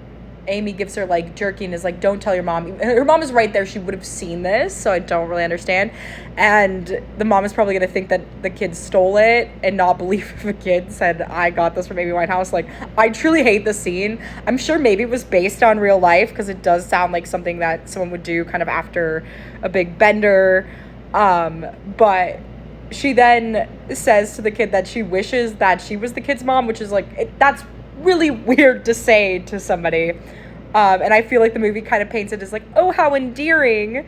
Amy gives her like jerky and is like, don't tell your mom. Her mom is right there. She would have seen this, so I don't really understand. And the mom is probably going to think that the kid stole it and not believe if a kid said, I got this from Amy Winehouse. Like, I truly hate the scene. I'm sure maybe it was based on real life, because it does sound like something that someone would do kind of after a big bender. But she then says to the kid that she wishes that she was the kid's mom, which is like, that's really weird to say to somebody. And I feel like the movie kind of paints it as like, oh, how endearing.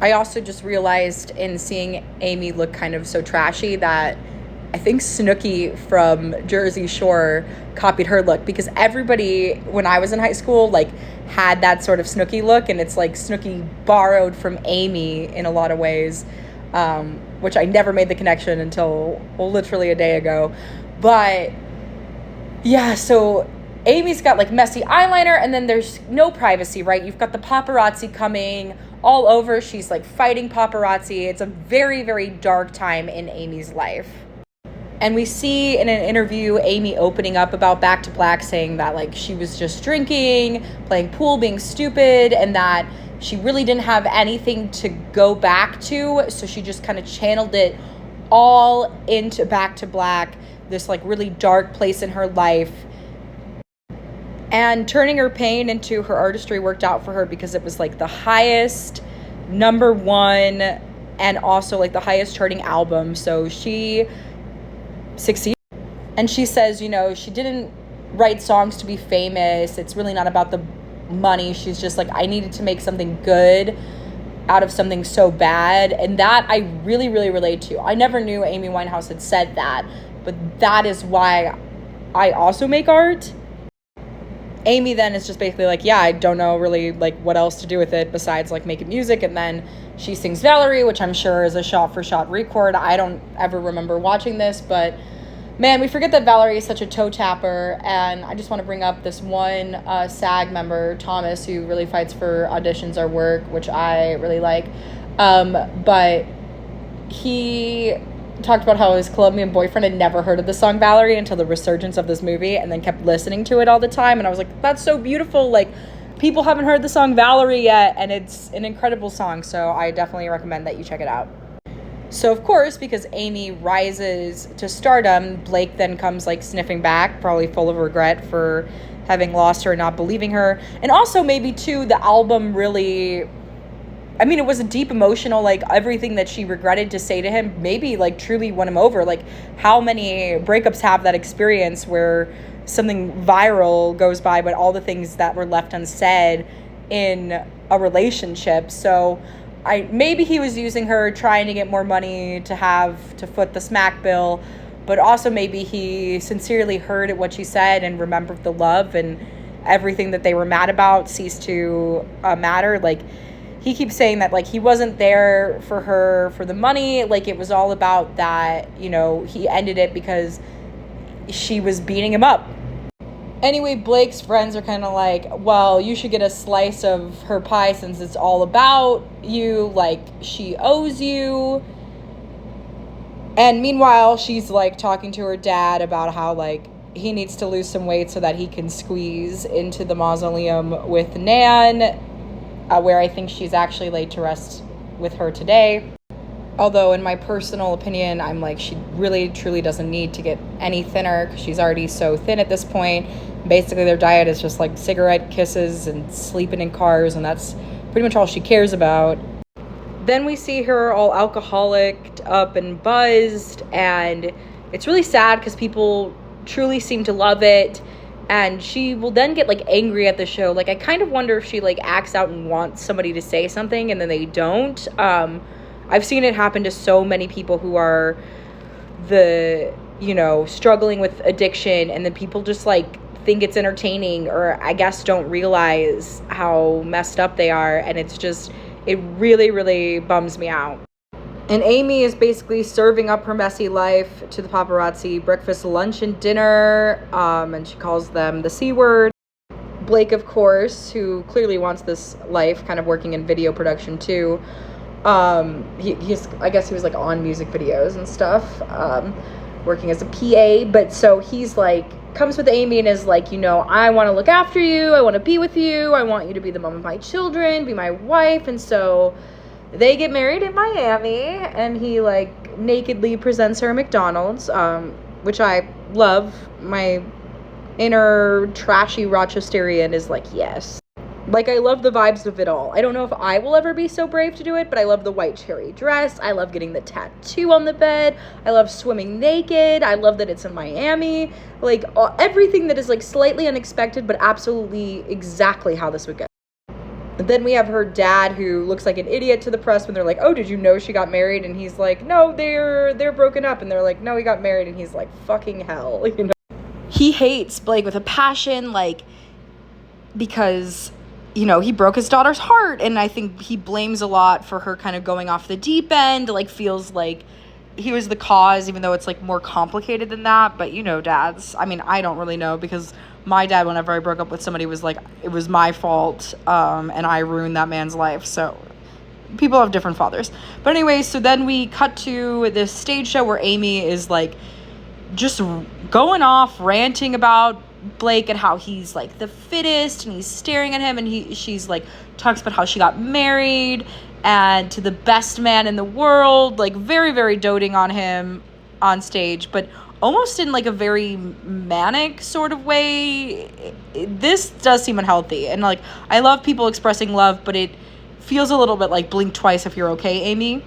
I also just realized in seeing Amy look kind of so trashy that I think Snooki from Jersey Shore copied her look, because everybody when I was in high school like had that sort of Snooki look, and it's like Snooki borrowed from Amy in a lot of ways, which I never made the connection until literally a day ago. But yeah, so Amy's got like messy eyeliner, and then there's no privacy, right? You've got the paparazzi coming all over. She's like fighting paparazzi. It's a very, very dark time in Amy's life. And we see in an interview Amy opening up about Back to Black, saying that like she was just drinking, playing pool, being stupid, and that she really didn't have anything to go back to, so she just kind of channeled it all into Back to Black, this like really dark place in her life. And turning her pain into her artistry worked out for her, because it was like the highest #1 and also like the highest charting album. So she succeeded. And she says, you know, she didn't write songs to be famous. It's really not about the money. She's just like, I needed to make something good out of something so bad. And that I really, really relate to. I never knew Amy Winehouse had said that, but that is why I also make art. Amy then is just basically like, yeah, I don't know really like what else to do with it besides like making music. And then she sings Valerie, which I'm sure is a shot-for-shot record. I don't ever remember watching this, but man, we forget that Valerie is such a toe tapper. And I just want to bring up this one SAG member, Thomas, who really fights for Auditions Our Work, which I really like. But he talked about how his Colombian boyfriend had never heard of the song Valerie until the resurgence of this movie, and then kept listening to it all the time. And I was like, that's so beautiful. Like, people haven't heard the song Valerie yet, and it's an incredible song. So I definitely recommend that you check it out. So of course, because Amy rises to stardom, Blake then comes like sniffing back, probably full of regret for having lost her and not believing her. And also maybe too, the album really, I mean, it was a deep emotional, like everything that she regretted to say to him maybe like truly won him over. Like, how many breakups have that experience where something viral goes by, but all the things that were left unsaid in a relationship. So maybe he was using her, trying to get more money to have to foot the smack bill, but also maybe he sincerely heard at what she said and remembered the love, and everything that they were mad about ceased to matter. Like, he keeps saying that like he wasn't there for her for the money, like it was all about that, you know, he ended it because she was beating him up. Anyway, Blake's friends are kind of like, well, you should get a slice of her pie since it's all about you, like she owes you. And meanwhile, she's like talking to her dad about how like he needs to lose some weight so that he can squeeze into the mausoleum with Nan, where I think she's actually laid to rest with her today. Although in my personal opinion, I'm like, she really truly doesn't need to get any thinner, because she's already so thin at this point. Basically their diet is just like cigarette kisses and sleeping in cars, and that's pretty much all she cares about. Then we see her all alcoholic up and buzzed, and it's really sad because people truly seem to love it. And she will then get like angry at the show. Like, I kind of wonder if she like acts out and wants somebody to say something and then they don't. I've seen it happen to so many people who are struggling with addiction, and then people just like think it's entertaining, or I guess don't realize how messed up they are. And it really, really bums me out. And Amy is basically serving up her messy life to the paparazzi, breakfast, lunch, and dinner, and she calls them the C word. Blake, of course, who clearly wants this life, kind of working in video production too. I guess he was like on music videos and stuff, working as a PA, but so he's like comes with Amy and is like, I want to look after you, I want to be with you, I want you to be the mom of my children, be my wife. And so they get married in Miami, and he like nakedly presents her at McDonald's, which I love. My inner trashy Rochesterian is like, yes. Like, I love the vibes of it all. I don't know if I will ever be so brave to do it, but I love the white cherry dress. I love getting the tattoo on the bed. I love swimming naked. I love that it's in Miami. Like, everything that is, like, slightly unexpected, but absolutely exactly how this would go. And then we have her dad, who looks like an idiot to the press when they're like, oh, did you know she got married? And he's like, no, they're broken up. And they're like, no, he got married. And he's like, fucking hell, He hates Blake with a passion, like, because he broke his daughter's heart, and I think he blames a lot for her kind of going off the deep end, like, feels like he was the cause, even though it's, like, more complicated than that. But, dads, I mean, I don't really know, because my dad, whenever I broke up with somebody, was like, it was my fault, and I ruined that man's life. So people have different fathers. But anyway, so then we cut to this stage show where Amy is, like, just going off, ranting about Blake and how he's like the fittest, and he's staring at him, and she's like talks about how she got married and to the best man in the world, like very, very doting on him on stage, but almost in like a very manic sort of way. This does seem unhealthy, and like I love people expressing love, but it feels a little bit like blink twice if you're okay, Amy.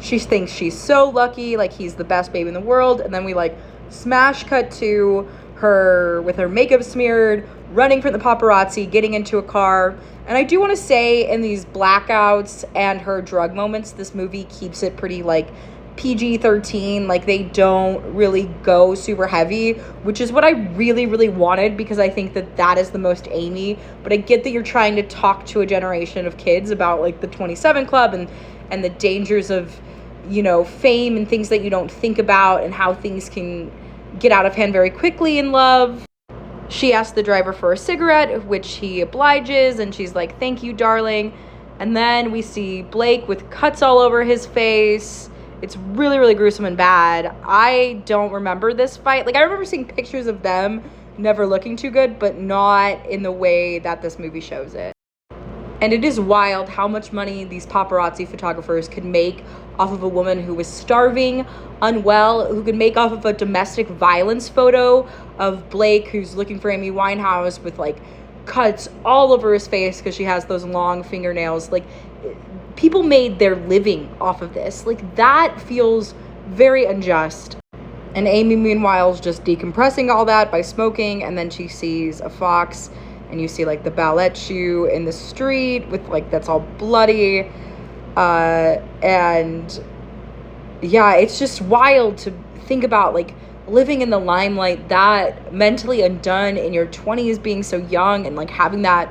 She thinks she's so lucky, like he's the best babe in the world, and then we like smash cut to her with her makeup smeared, running from the paparazzi, getting into a car. And I do want to say, in these blackouts and her drug moments, this movie keeps it pretty like PG-13. Like, they don't really go super heavy, which is what I really, really wanted, because I think that is the most Amy. But I get that you're trying to talk to a generation of kids about like the 27 Club and the dangers of fame and things that you don't think about, and how things can get out of hand very quickly in love. She asks the driver for a cigarette, which he obliges, and she's like, thank you, darling. And then we see Blake with cuts all over his face. It's really, really gruesome and bad. I don't remember this fight. Like, I remember seeing pictures of them never looking too good, but not in the way that this movie shows it. And it is wild how much money these paparazzi photographers could make off of a woman who was starving, unwell, who could make off of a domestic violence photo of Blake, who's looking for Amy Winehouse, with like cuts all over his face because she has those long fingernails. Like, people made their living off of this. Like, that feels very unjust. And Amy, meanwhile, is just decompressing all that by smoking, and then she sees a fox, and you see like the ballet shoe in the street with like that's all bloody, and yeah, it's just wild to think about, like, living in the limelight, that mentally undone in your 20s, being so young, and like having that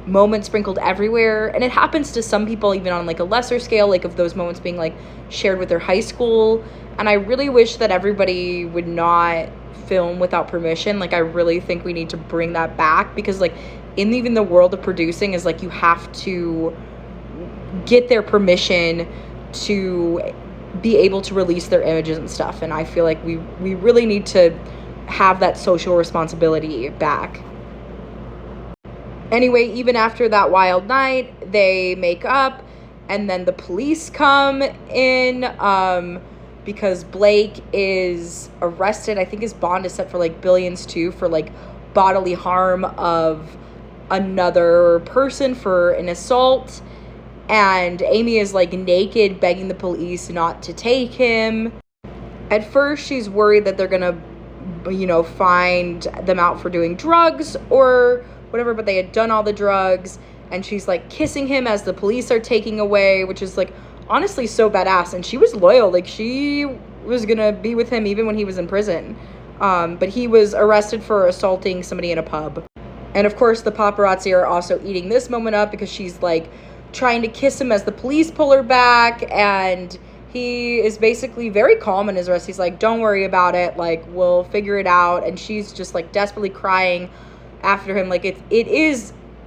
moment sprinkled everywhere. And it happens to some people even on like a lesser scale, like of those moments being like shared with their high school. And I really wish that everybody would not film without permission. Like, I really think we need to bring that back, because like in even the world of producing is like you have to get their permission to be able to release their images and stuff. And I feel like we really need to have that social responsibility back. Anyway, even after that wild night, they make up, and then the police come in because Blake is arrested. I think his bond is set for like billions too, for like bodily harm of another person for an assault. And Amy is like naked, begging the police not to take him. At first, she's worried that they're gonna, find them out for doing drugs or whatever, but they had done all the drugs, and she's like kissing him as the police are taking away, which is like honestly so badass. And she was loyal, like she was gonna be with him even when he was in prison, but he was arrested for assaulting somebody in a pub. And of course the paparazzi are also eating this moment up, because she's like trying to kiss him as the police pull her back, and he is basically very calm in his arrest. He's like, don't worry about it, like we'll figure it out. And she's just like desperately crying after him. Like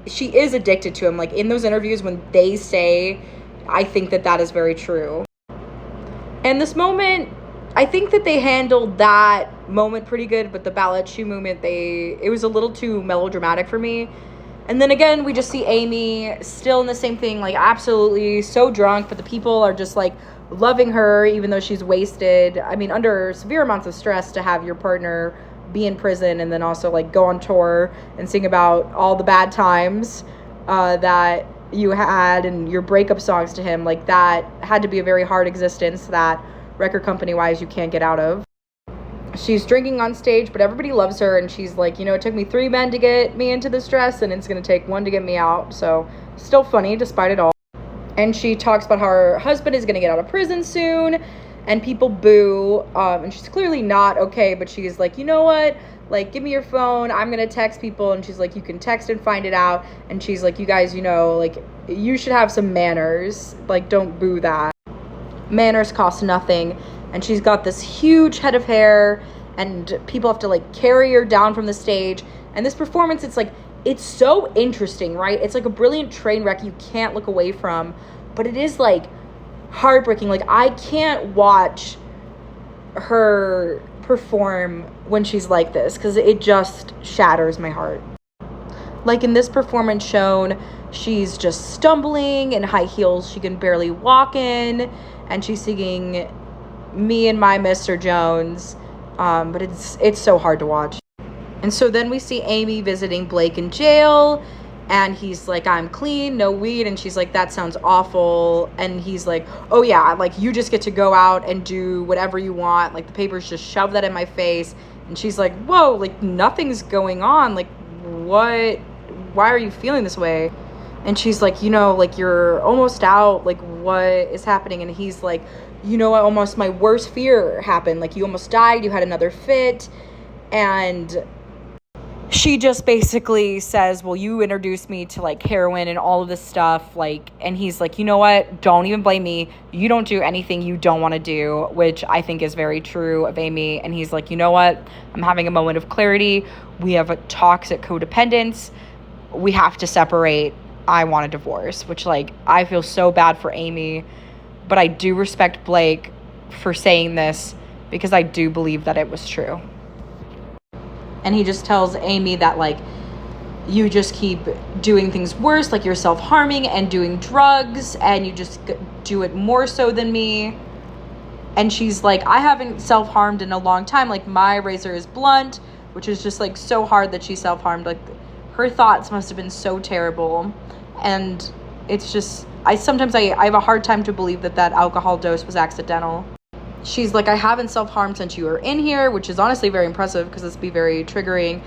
she is addicted to him. Like in those interviews when they say, I think that is very true. And this moment, I think that they handled that moment pretty good, but the ballet shoe moment, it was a little too melodramatic for me. And then again, we just see Amy still in the same thing, like absolutely so drunk, but the people are just like loving her even though she's wasted. I mean, under severe amounts of stress to have your partner be in prison and then also like go on tour and sing about all the bad times that you had and your breakup songs to him. Like that had to be a very hard existence that record company wise you can't get out of. She's drinking on stage, but everybody loves her, and she's like, it took me 3 men to get me into this dress, and it's gonna take 1 to get me out. So still funny despite it all. And she talks about how her husband is gonna get out of prison soon, and people boo, and she's clearly not okay, but she's like, you know what, like, give me your phone, I'm gonna text people. And she's like, you can text and find it out. And she's like, you guys, like, you should have some manners, like, don't boo that. Manners cost nothing. And she's got this huge head of hair, and people have to like carry her down from the stage. And this performance, it's so interesting, right? It's like a brilliant train wreck you can't look away from, but it is like heartbreaking. Like, I can't watch her perform when she's like this, because it just shatters my heart. Like in this performance shown, she's just stumbling in high heels she can barely walk in, and she's singing Me and My Mr. Jones, but it's so hard to watch. And so then we see Amy visiting Blake in jail, and he's like, I'm clean, no weed. And she's like, that sounds awful. And he's like, oh yeah, like, you just get to go out and do whatever you want, like the papers just shove that in my face. And she's like, whoa, like, nothing's going on, like, why are you feeling this way? And she's like, like, you're almost out, like, what is happening? And he's like, almost my worst fear happened, like, you almost died, you had another fit. And she just basically says, well, you introduced me to like heroin and all of this stuff, like, and he's like, you know what, don't even blame me, you don't do anything you don't want to do, which I think is very true of Amy. And he's like, you know what, I'm having a moment of clarity, we have a toxic codependence, we have to separate, I want a divorce. Which, like, I feel so bad for Amy, but I do respect Blake for saying this, because I do believe that it was true. And he just tells Amy that, like, you just keep doing things worse, like you're self-harming and doing drugs, and you just do it more so than me. And she's like, I haven't self-harmed in a long time, like, my razor is blunt, which is just like so hard that she self-harmed. Like, her thoughts must have been so terrible. And it's just, I have a hard time to believe that alcohol dose was accidental. She's like, I haven't self-harmed since you were in here, which is honestly very impressive, because this would be very triggering.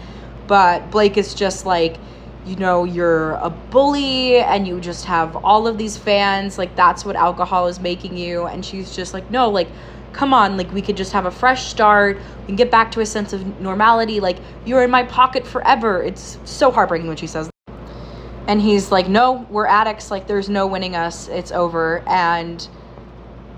But Blake is just like, you're a bully and you just have all of these fans, like, that's what alcohol is making you. And she's just like, no, like, come on, like, we could just have a fresh start, we can get back to a sense of normality, like, you're in my pocket forever. It's so heartbreaking when she says that. And he's like, no, we're addicts, like, there's no winning us, it's over. And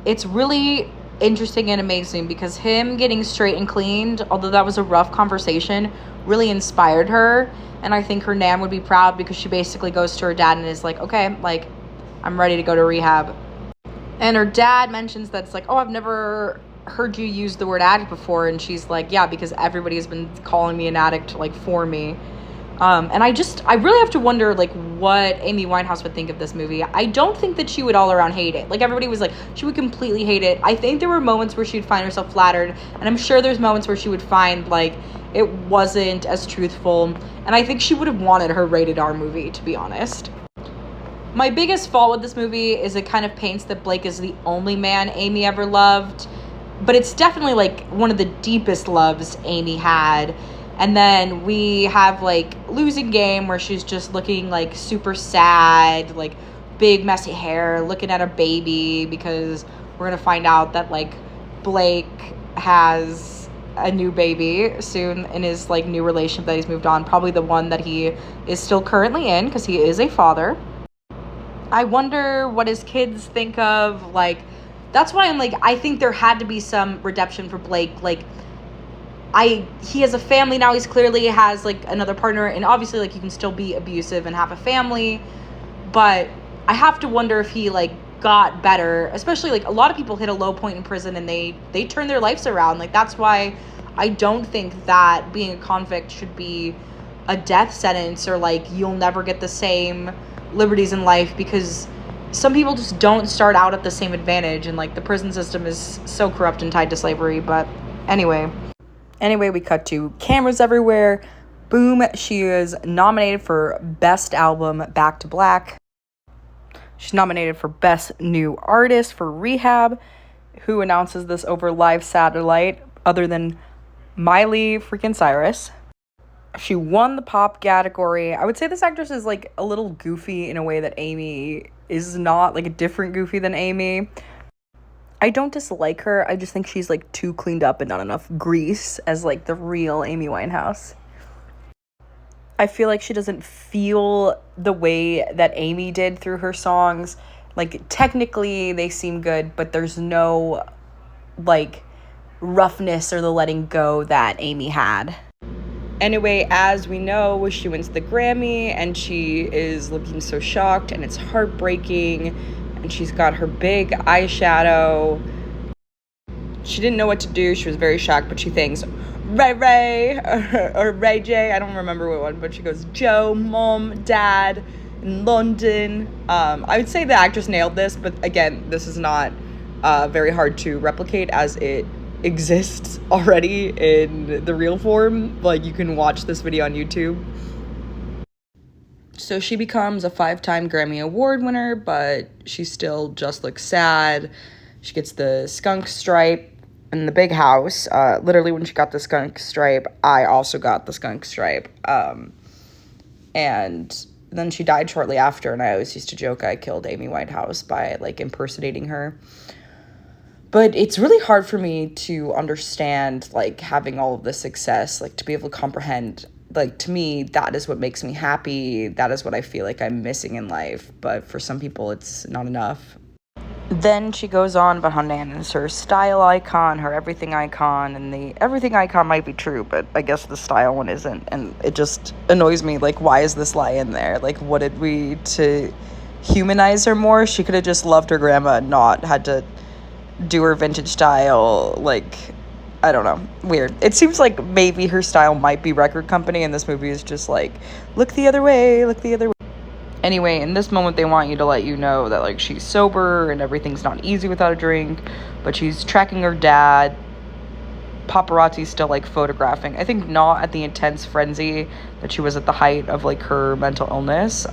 it's really interesting and amazing, because him getting straight and cleaned, although that was a rough conversation, really inspired her. And I think her nan would be proud, because she basically goes to her dad and is like, okay, like, I'm ready to go to rehab. And her dad mentions that it's like, oh, I've never heard you use the word addict before. And she's like, yeah, because everybody has been calling me an addict, like, for me. And I really have to wonder, like, what Amy Winehouse would think of this movie. I don't think that she would all around hate it. Like, everybody was like, she would completely hate it. I think there were moments where she would find herself flattered, and I'm sure there's moments where she would find, like, it wasn't as truthful. And I think she would have wanted her rated R movie, to be honest. My biggest fault with this movie is it kind of paints that Blake is the only man Amy ever loved, but it's definitely, like, one of the deepest loves Amy had. And then we have, like, Losing Game, where she's just looking, like, super sad, like, big messy hair, looking at her baby, because we're gonna find out that, like, Blake has a new baby soon in his, like, new relationship that he's moved on, probably the one that he is still currently in, because he is a father. I wonder what his kids think of, like, that's why I'm like, I think there had to be some redemption for Blake. Like, he has a family now, he's clearly has, like, another partner, and obviously, like, you can still be abusive and have a family, but I have to wonder if he, like, got better, especially like a lot of people hit a low point in prison and they turn their lives around. Like, that's why I don't think that being a convict should be a death sentence, or like you'll never get the same liberties in life, because some people just don't start out at the same advantage, and like the prison system is so corrupt and tied to slavery. But anyway, we cut to cameras everywhere. Boom, she is nominated for Best Album, Back to Black. She's nominated for Best New Artist for Rehab. Who announces this over live satellite other than Miley freaking Cyrus? She won the pop category. I would say this actress is like a little goofy in a way that Amy is not, like a different goofy than Amy. I don't dislike her. I just think she's like too cleaned up and not enough grease as like the real Amy Winehouse. I feel like she doesn't feel the way that Amy did through her songs. Like, technically they seem good, but there's no like roughness or the letting go that Amy had. Anyway, as we know, she wins the Grammy and she is looking so shocked and it's heartbreaking, and she's got her big eyeshadow. She didn't know what to do. She was very shocked, but she thinks Ray Ray or Ray J. I don't remember what one, but she goes, Joe, Mom, Dad in London. I would say the actress nailed this, but again, this is not very hard to replicate as it exists already in the real form. Like, you can watch this video on YouTube. So she becomes a 5-time Grammy Award winner, but she still just looks sad. She gets the skunk stripe in the big house. Literally, when she got the skunk stripe, I also got the skunk stripe. And then she died shortly after, and I always used to joke I killed Amy Winehouse by like impersonating her. But it's really hard for me to understand, like, having all of this success, like, to be able to comprehend. Like, to me, that is what makes me happy. That is what I feel like I'm missing in life. But for some people, it's not enough. Then she goes on about how Nan is her style icon, her everything icon, and the everything icon might be true, but I guess the style one isn't. And it just annoys me. Like, why is this lie in there? Like, what did we to humanize her more? She could have just loved her grandma and not had to do her vintage style. Like, I don't know, weird. It seems like maybe her style might be record company, and this movie is just like, look the other way. Anyway, in this moment, they want you to let you know that, like, she's sober and everything's not easy without a drink, but she's tracking her dad. Paparazzi's still, like, photographing. I think not at the intense frenzy that she was at the height of, like, her mental illness,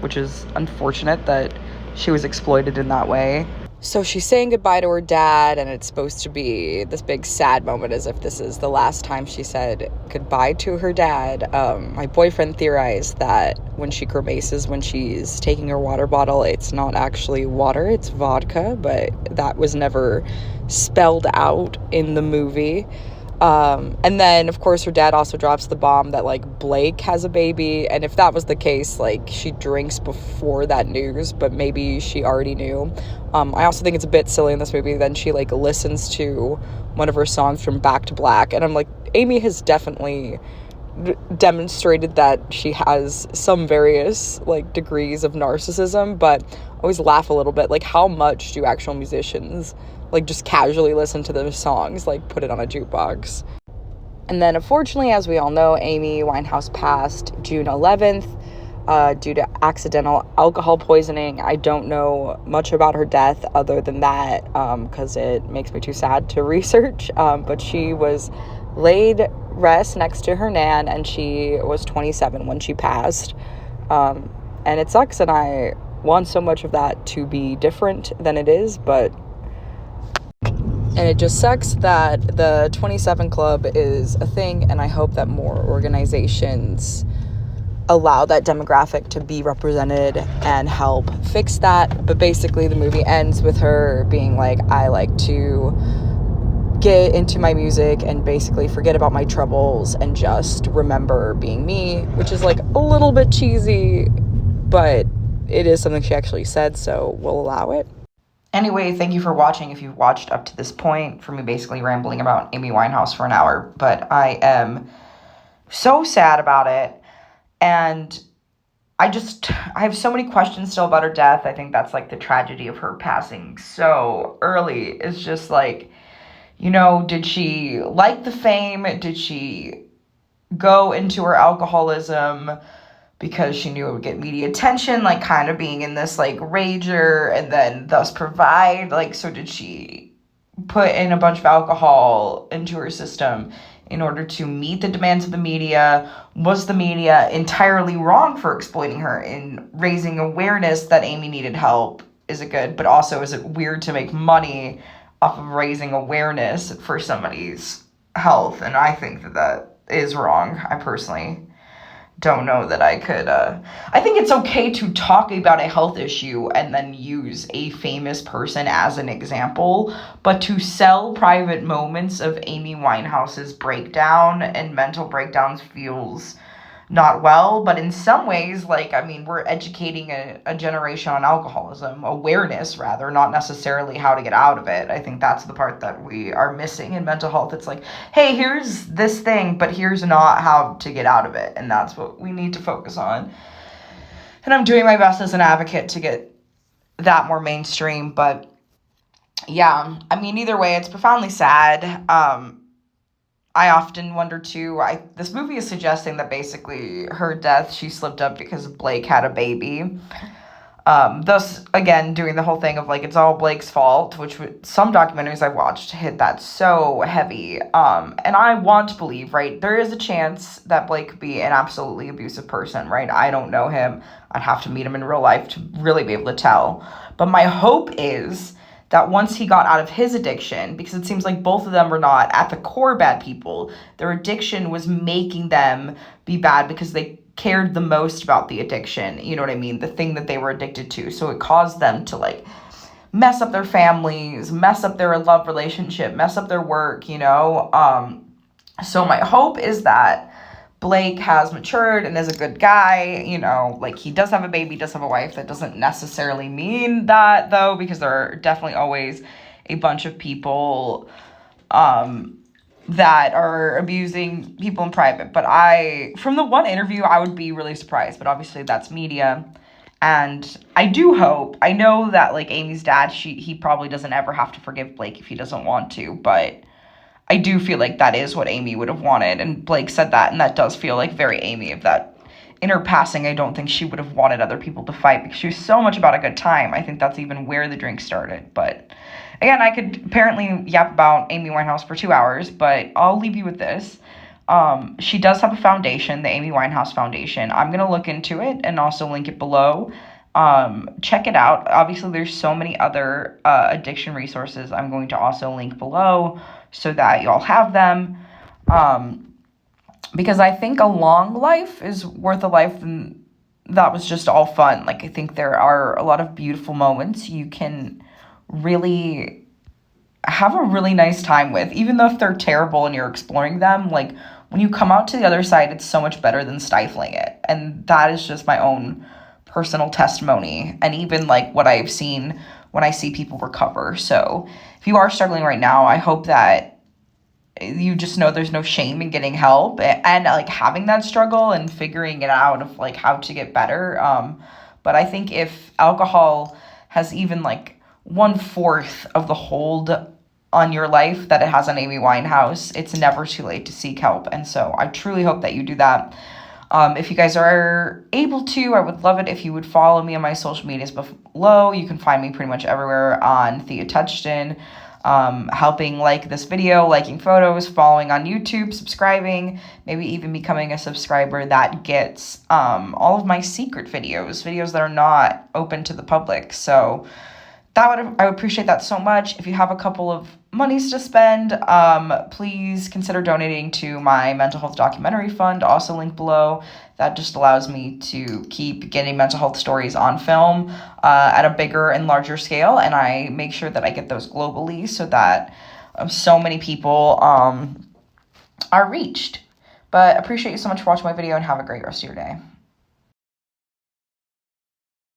which is unfortunate that she was exploited in that way. So she's saying goodbye to her dad, and it's supposed to be this big sad moment, as if this is the last time she said goodbye to her dad. My boyfriend theorized that when she grimaces when she's taking her water bottle, it's not actually water, it's vodka, but that was never spelled out in the movie. And then, of course, her dad also drops the bomb that, like, Blake has a baby, and if that was the case, like, she drinks before that news, but maybe she already knew. I also think it's a bit silly in this movie. Then she, like, listens to one of her songs from Back to Black, and I'm like, Amy has definitely demonstrated that she has some various, like, degrees of narcissism, but I always laugh a little bit, like, how much do actual musicians, like, just casually listen to those songs, like, put it on a jukebox? And then, unfortunately, as we all know, Amy Winehouse passed June 11th due to accidental alcohol poisoning. I don't know much about her death other than that, because it makes me too sad to research, but she was laid rest next to her Nan, and she was 27 when she passed, and it sucks, and I want so much of that to be different than it is, but and it just sucks that the 27 Club is a thing, and I hope that more organizations allow that demographic to be represented and help fix that. But basically, the movie ends with her being like, I like to get into my music and basically forget about my troubles and just remember being me, which is, like, a little bit cheesy, but it is something she actually said, so we'll allow it. Anyway, thank you for watching if you've watched up to this point, for me basically rambling about Amy Winehouse for an hour. But I am so sad about it. And I have so many questions still about her death. I think that's like the tragedy of her passing so early. It's just like, did she like the fame? Did she go into her alcoholism because she knew it would get media attention, like kind of being in this like rager and then thus provide? Like, so did she put in a bunch of alcohol into her system in order to meet the demands of the media? Was the media entirely wrong for exploiting her in raising awareness that Amy needed help? Is it good? But also, is it weird to make money off of raising awareness for somebody's health? And I think that is wrong. I personally don't know that I could. I think it's okay to talk about a health issue and then use a famous person as an example, but to sell private moments of Amy Winehouse's breakdown and mental breakdowns feels not well. But in some ways, like, I mean, we're educating a generation on alcoholism, awareness rather, not necessarily how to get out of it. I think that's the part that we are missing in mental health. It's like, hey, here's this thing, but here's not how to get out of it. And that's what we need to focus on. And I'm doing my best as an advocate to get that more mainstream. But yeah, I mean, either way, it's profoundly sad. I often wonder too, this movie is suggesting that basically her death, she slipped up because Blake had a baby. Thus, again, doing the whole thing of like, it's all Blake's fault, which some documentaries I watched hit that so heavy. And I want to believe, right, there is a chance that Blake could be an absolutely abusive person, right? I don't know him. I'd have to meet him in real life to really be able to tell. But my hope is that once he got out of his addiction, because it seems like both of them were not at the core bad people, their addiction was making them be bad because they cared the most about the addiction, you know what I mean? The thing that they were addicted to. So it caused them to like mess up their families, mess up their love relationship, mess up their work, So my hope is that Blake has matured and is a good guy, like he does have a baby, does have a wife. That doesn't necessarily mean that though, because there are definitely always a bunch of people that are abusing people in private. But from the one interview, I would be really surprised, but obviously that's media. And I do hope, I know that like Amy's dad, he probably doesn't ever have to forgive Blake if he doesn't want to, but I do feel like that is what Amy would have wanted, and Blake said that, and that does feel like very Amy of that. In her passing, I don't think she would have wanted other people to fight because she was so much about a good time. I think that's even where the drink started. But again, I could apparently yap about Amy Winehouse for 2 hours, but I'll leave you with this. She does have a foundation, the Amy Winehouse Foundation. I'm going to look into it and also link it below. Check it out. Obviously, there's so many other addiction resources I'm going to also link below so that y'all have them. Because I think a long life is worth a life, and that was just all fun. Like, I think there are a lot of beautiful moments you can really have a really nice time with, even though if they're terrible and you're exploring them. Like, when you come out to the other side, it's so much better than stifling it. And that is just my own personal testimony, and even like what I've seen when I see people recover. So if you are struggling right now, I hope that you just know there's no shame in getting help and like having that struggle and figuring it out of like how to get better. But I think if alcohol has even like 1/4 of the hold on your life that it has on Amy Winehouse, it's never too late to seek help. And so I truly hope that you do that. If you guys are able to, I would love it if you would follow me on my social medias below. You can find me pretty much everywhere on Thea Touchton, helping like this video, liking photos, following on YouTube, subscribing, maybe even becoming a subscriber that gets all of my secret videos that are not open to the public. So I would appreciate that so much. If you have a couple of monies to spend, please consider donating to my mental health documentary fund, also linked below. That just allows me to keep getting mental health stories on film at a bigger and larger scale, and I make sure that I get those globally so that so many people are reached. But appreciate you so much for watching my video, and have a great rest of your day.